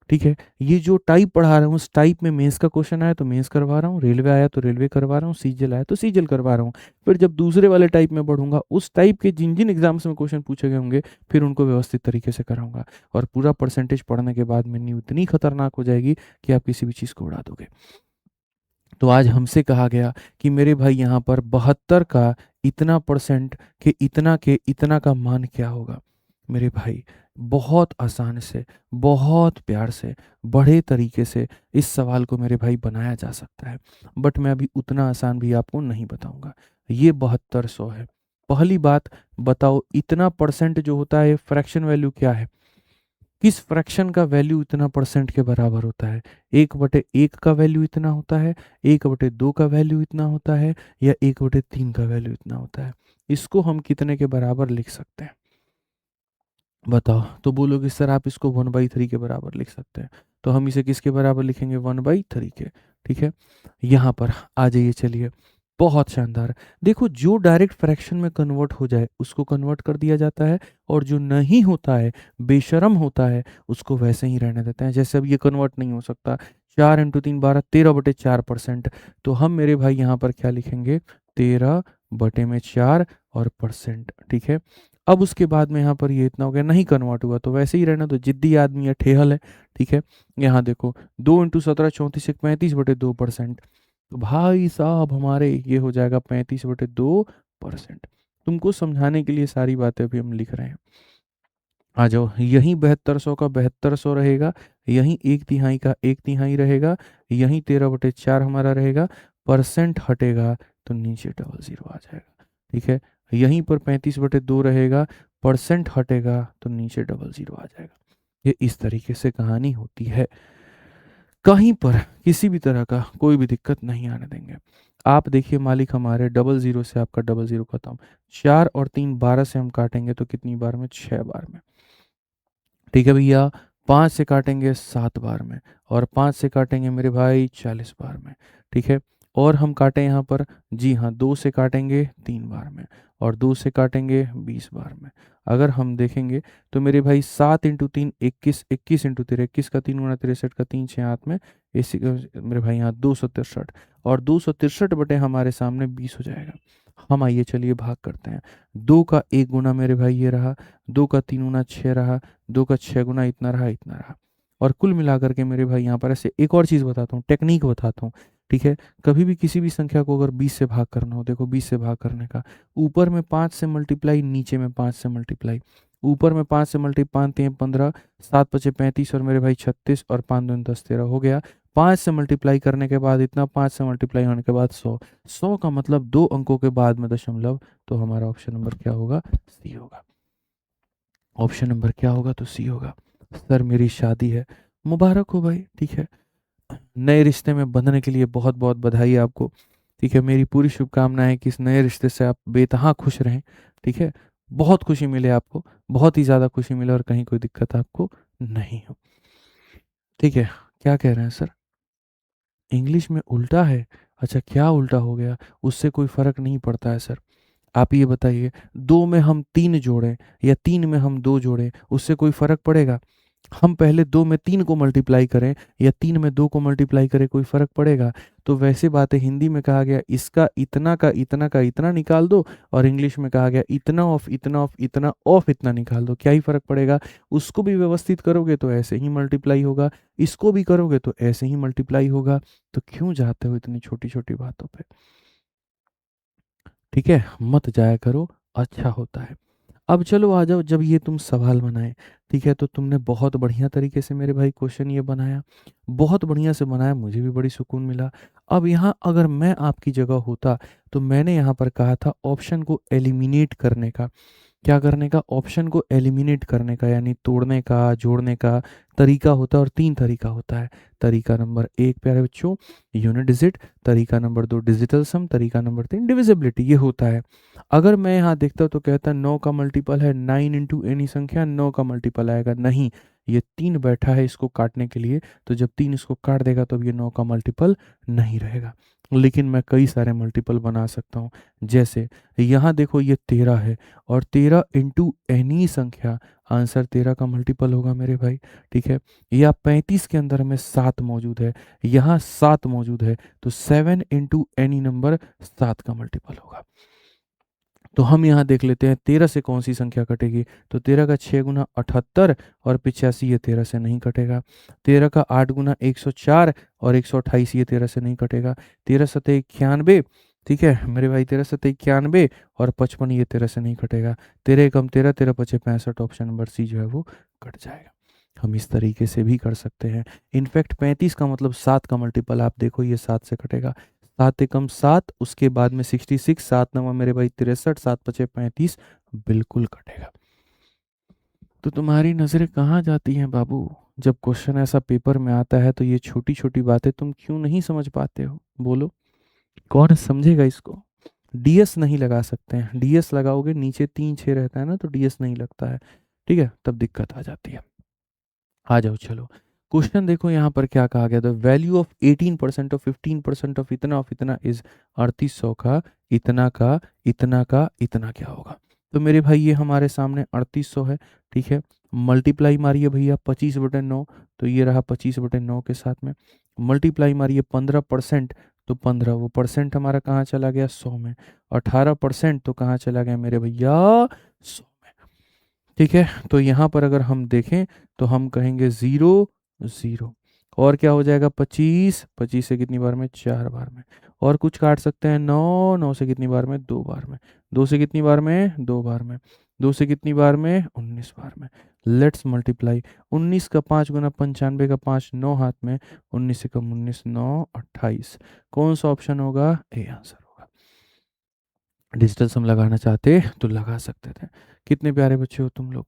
A: ठीक है, ये जो टाइप पढ़ा रहा हूँ, उस टाइप में मेंस का क्वेश्चन आया तो मेंस करवा रहा हूँ, रेलवे आया तो रेलवे करवा रहा हूँ, सीजीएल आया तो सीजीएल करवा रहा हूँ। फिर जब दूसरे वाले टाइप में पढ़ूंगा, उस टाइप के जिन जिन एग्जाम्स में क्वेश्चन पूछे गए होंगे, फिर उनको व्यवस्थित तरीके से कराऊंगा। और पूरा परसेंटेज पढ़ने के बाद में न्यू इतनी खतरनाक हो जाएगी कि आप किसी भी चीज़ को उड़ा दोगे। तो आज हमसे कहा गया कि मेरे भाई यहाँ पर 72 का इतना परसेंट के इतना का मान क्या होगा। मेरे भाई बहुत आसान से, बहुत प्यार से, बड़े तरीके से इस सवाल को मेरे भाई बनाया जा सकता है, बट मैं अभी उतना आसान भी आपको नहीं बताऊंगा। ये 7200 है। पहली बात बताओ, इतना परसेंट जो होता है फ्रैक्शन वैल्यू क्या है? किस फ्रैक्शन का वैल्यू इतना परसेंट के बराबर होता है? 1/1 का वैल्यू इतना होता है, 1/2 का वैल्यू इतना होता है, या 1/3 का वैल्यू इतना होता है? इसको हम कितने के बराबर लिख सकते हैं बताओ? तो बोलोगे सर आप इसको 1/3 के बराबर लिख सकते हैं। तो हम इसे किसके बराबर लिखेंगे? 1/3 के। ठीक है, यहाँ पर आ जाइए, चलिए। बहुत शानदार। देखो, जो डायरेक्ट फ्रैक्शन में कन्वर्ट हो जाए उसको कन्वर्ट कर दिया जाता है, और जो नहीं होता है, बेशरम होता है, उसको वैसे ही रहने देते हैं। जैसे अब ये कन्वर्ट नहीं हो सकता, 4 × 3 12, 13/4%। तो हम मेरे भाई यहाँ पर क्या लिखेंगे? 13/4 और परसेंट। ठीक है, अब उसके बाद में यहाँ पर ये इतना हो गया, नहीं कन्वर्ट हुआ तो वैसे ही रहना, तो जिद्दी आदमी है, ठेहल है। ठीक है, यहाँ देखो, 2 × 17 34 35/2%। तो भाई साहब हमारे ये हो जाएगा 35/2%। तुमको समझाने के लिए सारी बातें अभी हम लिख रहे हैं। आ जाओ, यहीं 7200 का 7200 रहेगा, यहीं 1/3 का 1/3 रहेगा, यहीं 13/4 हमारा रहेगा। परसेंट हटेगा तो नीचे 00 आ जाएगा। ठीक है, यहीं पर 35/2 रहेगा, परसेंट हटेगा तो नीचे 00 आ जाएगा। ये इस तरीके से कहानी होती है। कहीं पर किसी भी तरह का कोई भी दिक्कत नहीं आने देंगे। आप देखिए मालिक हमारे, 00 से आपका 00 खत्म, 4 और 3 12 से हम काटेंगे तो कितनी बार में? 6 बार में। ठीक है भैया, 5 से काटेंगे 7 बार में, और 5 से काटेंगे मेरे भाई 40 बार में। ठीक है, और हम काटें यहाँ पर, जी हाँ, 2 से काटेंगे 3 बार में, और 2 से काटेंगे 20 बार में। अगर हम देखेंगे तो मेरे भाई 7 × 3 21, 21 × 3 21 का 3 × 63 का 3 6 हाथ में, इसी मेरे भाई यहाँ 263, और 263 बटे हमारे सामने 20 हो जाएगा। हम आइए चलिए भाग करते हैं। 2 का 1 गुना मेरे भाई ये रहा, 2 का 3 गुना 6 रहा, 2 का 6 गुना इतना रहा, इतना रहा। और कुल मिलाकर के मेरे भाई यहाँ पर ऐसे एक और चीज़ बताता हूँ, टेक्निक बताता हूँ। ठीक है, कभी भी किसी भी संख्या को अगर 20 से भाग करना हो, देखो 20 से भाग करने का, ऊपर में 5 से मल्टीप्लाई, नीचे में 5 से मल्टीप्लाई। ऊपर में 5 से मल्टीप्लाई, 5×3 = 15, 7×5 = 35, और मेरे भाई 36, और 5×2 = 10 13 हो गया। 5 से मल्टीप्लाई करने के बाद इतना, 5 से मल्टीप्लाई होने के बाद 100। 100 का मतलब 2 अंकों के बाद में दशमलव, तो हमारा ऑप्शन नंबर क्या होगा? सी होगा। ऑप्शन नंबर क्या होगा? तो सी होगा। सर मेरी शादी है, मुबारक हो भाई। ठीक है, नए रिश्ते में बंधने के लिए बहुत बहुत बधाई आपको। ठीक है, मेरी पूरी शुभकामनाएं कि इस नए रिश्ते से आप बेतहा खुश रहें। ठीक है, बहुत खुशी मिले आपको, बहुत ही ज़्यादा खुशी मिले, और कहीं कोई दिक्कत आपको नहीं हो। ठीक है, क्या कह रहे हैं सर? इंग्लिश में उल्टा है? अच्छा, क्या उल्टा हो गया? उससे कोई फ़र्क नहीं पड़ता है सर। आप ये बताइए, 2 में हम 3 जोड़ें या 3 में हम 2 जोड़ें, उससे कोई फ़र्क पड़ेगा? हम पहले 2 में 3 को मल्टीप्लाई करें या 3 में 2 को मल्टीप्लाई करें, कोई फ़र्क पड़ेगा? तो वैसे बातें हिंदी में कहा गया, इसका इतना का इतना का इतना निकाल दो, और इंग्लिश में कहा गया इतना ऑफ इतना ऑफ इतना ऑफ इतना निकाल दो, क्या ही फ़र्क पड़ेगा? उसको भी व्यवस्थित करोगे तो ऐसे ही मल्टीप्लाई होगा, इसको भी करोगे तो ऐसे ही मल्टीप्लाई होगा। तो क्यों जाते हो इतनी छोटी-छोटी बातों पे? ठीक है, मत जाया करो, अच्छा होता है। अब चलो आ जाओ, जब ये तुम सवाल बनाए, ठीक है, तो तुमने बहुत बढ़िया तरीके से मेरे भाई क्वेश्चन ये बनाया, बहुत बढ़िया से बनाया, मुझे भी बड़ी सुकून मिला। अब यहाँ अगर मैं आपकी जगह होता तो मैंने यहाँ पर कहा था ऑप्शन को एलिमिनेट करने का। क्या करने का? ऑप्शन को एलिमिनेट करने का, यानी तोड़ने का, जोड़ने का तरीका होता है, और 3 तरीका होता है। तरीका नंबर 1 प्यारे बच्चों, यूनिट डिजिट। तरीका नंबर 2 डिजिटल सम। तरीका नंबर 3 डिविजिबिलिटी। ये होता है। अगर मैं यहाँ देखता हूँ तो कहता है 9 का मल्टीपल है 9 इंटू एनी संख्या, 9 का मल्टीपल आएगा। नहीं, ये 3 बैठा है इसको काटने के लिए, तो जब 3 इसको काट देगा तो अब ये 9 का मल्टीपल नहीं रहेगा। लेकिन मैं कई सारे मल्टीपल बना सकता हूँ। जैसे यहाँ देखो, ये 13 है, और 13 इंटू एनी संख्या, आंसर 13 का मल्टीपल होगा मेरे भाई। ठीक है, या 35 के अंदर में 7 मौजूद है, यहाँ 7 मौजूद है, तो 7 इंटू एनी नंबर 7 का मल्टीपल होगा। तो हम यहाँ देख लेते हैं 13 से कौन सी संख्या कटेगी। तो 13 का 6 गुना 78 और 85 ये 13 से नहीं कटेगा। 13 का 8 गुना 104 और 128 ये 13 से नहीं कटेगा। 13 सत्ते 91, ठीक है मेरे भाई, 13 सत्ते 91 और 55 ये 13 से नहीं कटेगा। 13 एकम 13, 13 पचे 65, ऑप्शन नंबर सी जो है वो कट जाएगा। हम इस तरीके से भी कर सकते हैं। इनफैक्ट 35 का मतलब 7 का मल्टीपल आप देखो, ये 7 से कटेगा। 7 एकम 7, उसके बाद में 66, 7 नवा मेरे भाई 63, 7 पचे 35, बिल्कुल कटेगा। तो तुम्हारी नजरें कहाँ जाती हैं बाबू? जब क्वेश्चन ऐसा पेपर में आता है तो ये छोटी छोटी बातें तुम क्यों नहीं समझ पाते हो? बोलो, कौन समझेगा इसको? डीएस नहीं लगा सकते हैं, डीएस लगाओगे नीचे 3 6 रहता है ना, तो डीएस नहीं लगता है, ठीक है, तब दिक्कत आ जाती है। आ जाओ चलो, क्वेश्चन देखो यहाँ पर क्या कहा गया। The value of 18% of 15% of इतना इज 3800 का इतना का इतना का इतना क्या होगा? तो मेरे भाई ये हमारे सामने 3800 है, ठीक है। मल्टीप्लाई मारिए भैया 25/9, तो ये रहा 25/9 के साथ में। मल्टीप्लाई मारिए 15%, तो 15, वो परसेंट हमारा कहाँ चला गया? 100 में। 18% तो कहाँ चला गया मेरे भैया? 100 में, ठीक है। तो यहाँ पर अगर हम देखें तो हम कहेंगे 0 0, और क्या हो जाएगा? 25, 25 से कितनी बार में? 4 बार में। और कुछ काट सकते हैं? 9, 9 से कितनी बार में? 2 बार में। 2 से कितनी बार में? 2 बार में। 2 से कितनी बार में? 19 बार में। Let's multiply. 19 का 5 गुना 95 का 5, 9 हाथ में। 19 से कम 19, 9 28। कौन सा ऑप्शन होगा? ए आंसर होगा। डिजिटल सम लगाना चाहते तो लगा सकते थे। कितने प्यारे बच्चे हो तुम लोग।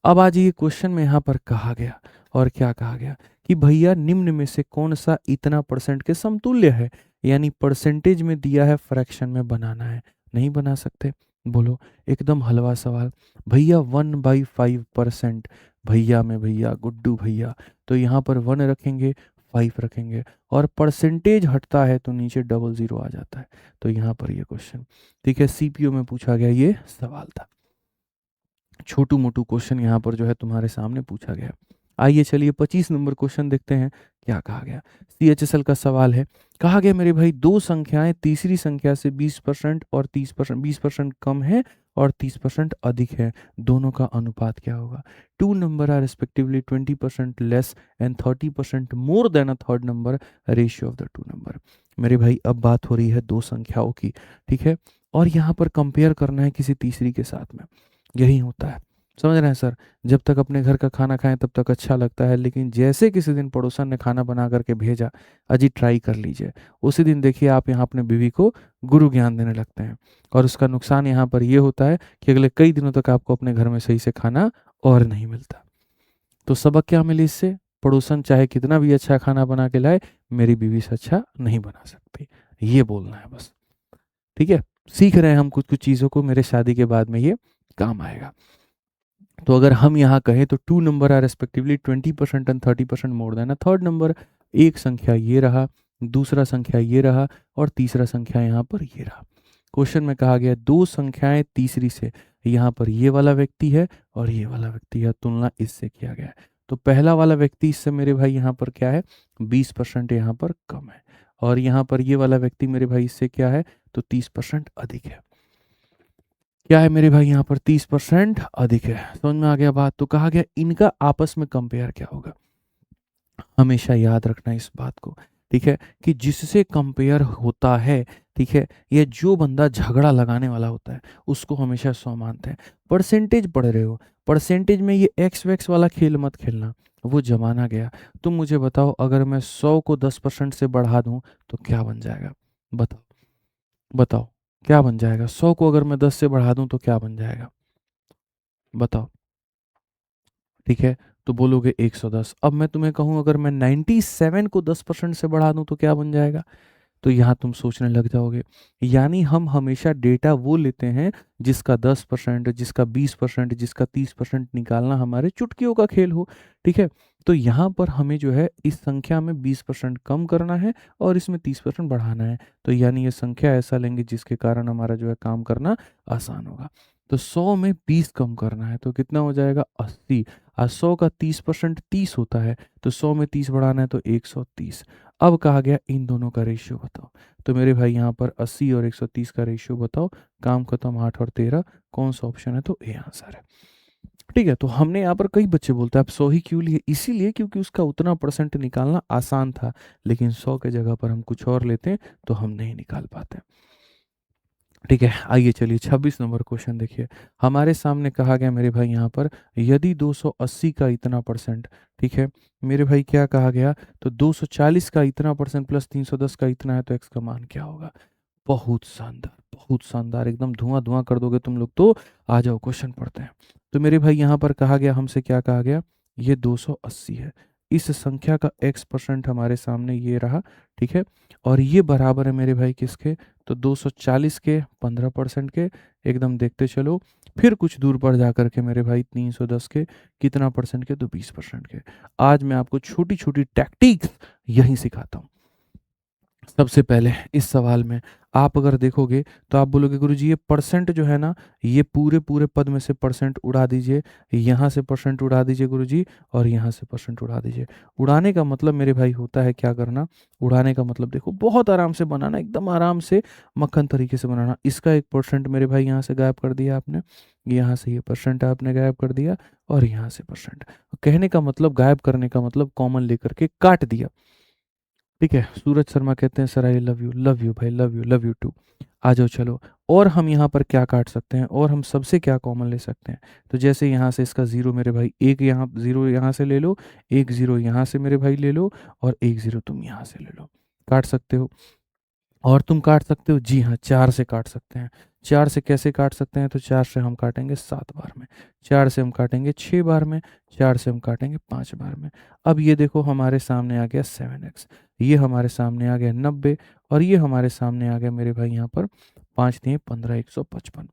A: अब आज ये क्वेश्चन में यहाँ पर कहा गया, और क्या कहा गया कि भैया निम्न में से कौन सा इतना परसेंट के समतुल्य है, यानी परसेंटेज में दिया है, फ्रैक्शन में बनाना है। नहीं बना सकते? बोलो, एकदम हलवा सवाल। भैया 1/5%, भैया में भैया गुड्डू भैया, तो यहाँ पर 1 रखेंगे, 5 रखेंगे, और परसेंटेज हटता है तो नीचे डबल 0 आ जाता है। तो यहाँ पर ये क्वेश्चन, ठीक है, सीपीओ में पूछा गया ये सवाल था। छोटू मोटू क्वेश्चन यहाँ पर जो है तुम्हारे सामने पूछा गया। आइए चलिए 25 नंबर क्वेश्चन देखते हैं क्या कहा गया। सीएचएसएल का सवाल है। कहा गया मेरे भाई दो संख्याएं तीसरी संख्या से 20% और 30%, 20% कम है और 30% अधिक है, दोनों का अनुपात क्या होगा? Two number are respectively 20% less and 30% more than a third number, ratio of the two number. मेरे भाई अब बात हो रही है दो संख्याओं की, ठीक है, और यहाँ पर कंपेयर करना है किसी तीसरी के साथ में। यही होता है, समझ रहे हैं सर? जब तक अपने घर का खाना खाएं तब तक अच्छा लगता है, लेकिन जैसे किसी दिन पड़ोसन ने खाना बना करके भेजा, अजी ट्राई कर लीजिए, उसी दिन देखिए आप यहाँ अपने बीवी को गुरु ज्ञान देने लगते हैं। और उसका नुकसान यहाँ पर ये होता है कि अगले कई दिनों तक आपको अपने घर में सही से खाना और नहीं मिलता। तो सबक क्या मिली इससे? पड़ोसन चाहे कितना भी अच्छा खाना बना के लाए, मेरी बीवी से अच्छा नहीं बना सकती, ये बोलना है बस, ठीक है। सीख रहे हैं हम कुछ कुछ चीज़ों को, मेरे शादी के बाद में ये काम आएगा। तो अगर हम यहाँ कहें तो two number are respectively 20% and 30% more than a third number. एक संख्या ये रहा, दूसरा संख्या ये रहा, और तीसरा संख्या यहाँ पर ये रहा। क्वेश्चन में कहा गया दो संख्याएं तीसरी से, यहाँ पर ये वाला व्यक्ति है और ये वाला व्यक्ति है, तुलना इससे किया गया है। तो पहला वाला व्यक्ति इससे मेरे भाई यहाँ पर क्या है? 20% यहाँ पर कम है, और यहाँ पर ये वाला व्यक्ति मेरे भाई इससे क्या है? तो 30% अधिक है। क्या है मेरे भाई? यहाँ पर 30% अधिक है। समझ में आ गया बात? तो कहा गया इनका आपस में कंपेयर क्या होगा। हमेशा याद रखना इस बात को, ठीक है, कि जिससे कंपेयर होता है, ठीक है, ये जो बंदा झगड़ा लगाने वाला होता है उसको हमेशा 100 मानते हैं। परसेंटेज पढ़ रहे हो, परसेंटेज में ये एक्स वैक्स वाला खेल मत खेलना, वो जमाना गया। तुम मुझे बताओ, अगर मैं 100 को 10% से बढ़ा दूं तो क्या बन जाएगा? बताओ, बताओ क्या बन जाएगा? 100 को अगर मैं 10 से बढ़ा दूं तो क्या बन जाएगा? बताओ, ठीक है। तो बोलोगे 110। अब मैं तुम्हें कहूं अगर मैं 97 को 10% से बढ़ा दूं तो क्या बन जाएगा? तो यहाँ तुम सोचने लग जाओगे। यानी हम हमेशा डेटा वो लेते हैं जिसका 10%, जिसका 20%, जिसका 30% निकालना हमारे चुटकियों का खेल हो, ठीक है। तो यहाँ पर हमें जो है इस संख्या में 20% कम करना है और इसमें 30% बढ़ाना है। तो यानी ये संख्या ऐसा लेंगे जिसके कारण हमारा जो है काम करना आसान होगा। तो 100 में 20 कम करना है तो कितना हो जाएगा 80। और 100 का 30% 30 होता है, तो 100 में 30 बढ़ाना है तो 130। अब कहा गया इन दोनों का रेशियो बताओ। तो मेरे भाई यहाँ पर 80 और 130 का रेशियो बताओ। काम खत्म, 8 और 13 कौन सा ऑप्शन है, तो ए आंसर है। ठीक है, तो हमने यहाँ पर कई बच्चे बोलते हैं आप 100 ही क्यों लिए, इसीलिए क्योंकि उसका उतना परसेंट निकालना आसान था, लेकिन 100 के जगह पर हम कुछ और लेते हैं तो हम नहीं निकाल पाते। ठीक है, आइए चलिए 26 नंबर क्वेश्चन देखिए। हमारे सामने कहा गया मेरे भाई यहाँ पर यदि 280 का इतना परसेंट, ठीक है मेरे भाई क्या कहा गया, तो 240 का इतना परसेंट प्लस 310 का इतना है तो एक्स का मान क्या होगा। बहुत शानदार, बहुत शानदार, एकदम धुआं धुआं कर दोगे तुम लोग तो। आ जाओ क्वेश्चन पढ़ते हैं। तो मेरे भाई यहाँ पर कहा गया हमसे, क्या कहा गया, ये 280 है, इस संख्या का x परसेंट हमारे सामने ये रहा। ठीक है, और ये बराबर है मेरे भाई किसके, तो 240 के 15% के, एकदम देखते चलो। फिर कुछ दूर पर जाकर के मेरे भाई 310 के कितना परसेंट के, तो 20% के। आज मैं आपको छोटी छोटी टैक्टिक्स यहीं सिखाता हूँ। सबसे पहले इस सवाल में आप अगर देखोगे तो आप बोलोगे गुरुजी ये परसेंट जो है ना, ये पूरे पूरे पद में से परसेंट उड़ा दीजिए, यहाँ से परसेंट उड़ा दीजिए गुरुजी, और यहाँ से परसेंट उड़ा दीजिए। उड़ाने का मतलब मेरे भाई होता है क्या करना, उड़ाने का मतलब देखो बहुत आराम से बनाना, एकदम आराम से मक्खन तरीके से बनाना। इसका 1% मेरे भाई यहाँ से गायब कर दिया आपने, यहाँ से ये परसेंट आपने गायब कर दिया, और यहाँ से परसेंट। कहने का मतलब, गायब करने का मतलब कॉमन लेकर के काट दिया। ठीक है, सूरज शर्मा कहते हैं सर आई लव यू भाई, love you, love you too. आ जाओ चलो, और हम यहाँ पर क्या काट सकते हैं, और हम सबसे क्या कॉमन ले सकते हैं। तो जैसे यहाँ से इसका जीरो मेरे भाई, एक यहाँ जीरो यहाँ से ले लो, एक जीरो यहाँ से मेरे भाई ले लो, और एक जीरो तुम यहाँ से ले लो, काट सकते हो। और तुम काट सकते हो, जी हाँ, 4 से काट सकते हैं। 4 से कैसे काट सकते हैं, तो 4 से हम काटेंगे 7 बार में, 4 से हम काटेंगे 6 बार में, 4 से हम काटेंगे 5 बार में। अब ये देखो हमारे सामने आ गया 7x, ये हमारे सामने आ गया 90, और ये हमारे सामने आ गया मेरे भाई यहाँ पर 5 दिए 15, 155।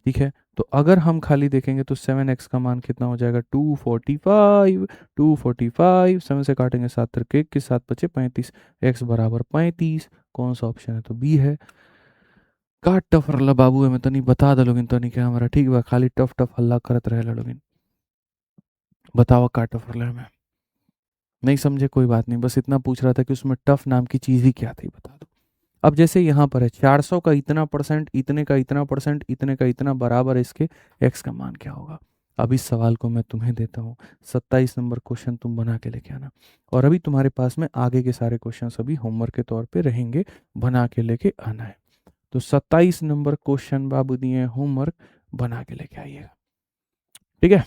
A: ठीक है, तो अगर हम खाली देखेंगे तो 7x का मान कितना हो जाएगा, 245। 245, 7 से काटेंगे 7 तक 1 के साथ बचे 35, x बराबर 35। कौन सा ऑप्शन है, तो बी है। का टफ रला बाबू है, मैं तो नहीं बता दे लोगिन, तो नहीं क्या हमारा ठीक बा, खाली टफ टफ हल्ला करत रहे लोगिन। बताओ का टफ रला में, नहीं समझे कोई बात नहीं, बस इतना पूछ रहा था कि उसमें टफ नाम की चीज़ ही क्या थी, बता दो। अब जैसे यहाँ पर है 400 का इतना परसेंट, इतने का इतना परसेंट, इतने का इतना बराबर है इसके, x का मान क्या होगा। अब इस सवाल को मैं तुम्हें देता हूँ, 27 नंबर क्वेश्चन तुम बना के लेके आना। और अभी तुम्हारे पास में आगे के सारे क्वेश्चन अभी होमवर्क के तौर पे रहेंगे, बना के लेके आना है। तो 27 नंबर क्वेश्चन बाबू दिए होमवर्क, बना के लेके आइएगा। ठीक है,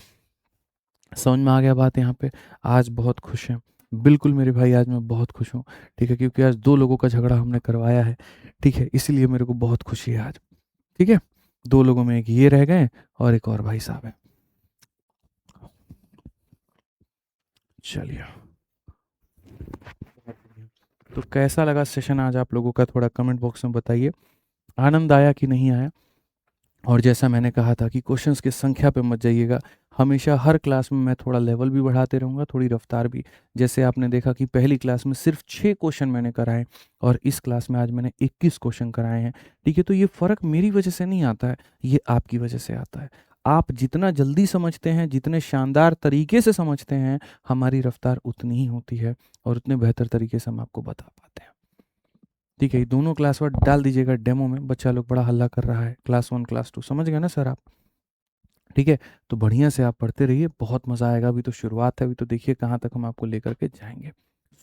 A: समझ में आ गया बात यहाँ पे। आज बहुत खुश हैं, बिल्कुल मेरे भाई, आज मैं बहुत खुश हूँ। ठीक है, क्योंकि आज 2 लोगों का झगड़ा हमने करवाया है। ठीक है, इसलिए मेरे को बहुत खुशी है आज। ठीक है, 2 लोगों में एक ये रह गए और एक और भाई साहब हैं। चलिए, तो कैसा लगा सेशन आज आप लोगों का, थोड़ा कमेंट बॉक्स में बताइए। आनंद आया कि नहीं आया। और जैसा मैंने कहा था कि क्वेश्चंस की संख्या पे मत जाइएगा, हमेशा हर क्लास में मैं थोड़ा लेवल भी बढ़ाते रहूँगा, थोड़ी रफ्तार भी। जैसे आपने देखा कि पहली क्लास में सिर्फ 6 क्वेश्चन मैंने कराए, और इस क्लास में आज मैंने 21 क्वेश्चन कराए हैं। ठीक है, तो ये फ़र्क मेरी वजह से नहीं आता है, ये आपकी वजह से आता है। आप जितना जल्दी समझते हैं, जितने शानदार तरीके से समझते हैं, हमारी रफ्तार उतनी ही होती है, और उतने बेहतर तरीके से हम आपको बता पाते हैं। ठीक है, ये दोनों क्लास वर्ड डाल दीजिएगा डेमो में, बच्चा लोग बड़ा हल्ला कर रहा है, क्लास 1 क्लास 2, समझ गए ना सर आप। ठीक है, तो बढ़िया से आप पढ़ते रहिए, बहुत मज़ा आएगा। अभी तो शुरुआत है, अभी तो देखिए कहाँ तक हम आपको लेकर के जाएंगे।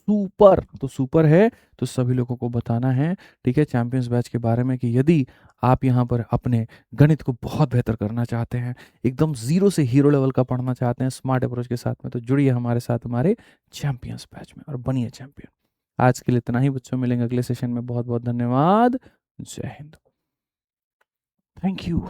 A: सुपर, तो सुपर है, तो सभी लोगों को बताना है। ठीक है, चैंपियंस बैच के बारे में, कि यदि आप यहाँ पर अपने गणित को बहुत बेहतर करना चाहते हैं, एकदम ज़ीरो से हीरो लेवल का पढ़ना चाहते हैं स्मार्ट अप्रोच के साथ में, तो जुड़िए हमारे साथ हमारे चैंपियंस बैच में और बनिए चैंपियन। आज के लिए इतना ही बच्चों, मिलेंगे अगले सेशन में। बहुत बहुत धन्यवाद। जय हिंद, थैंक यू।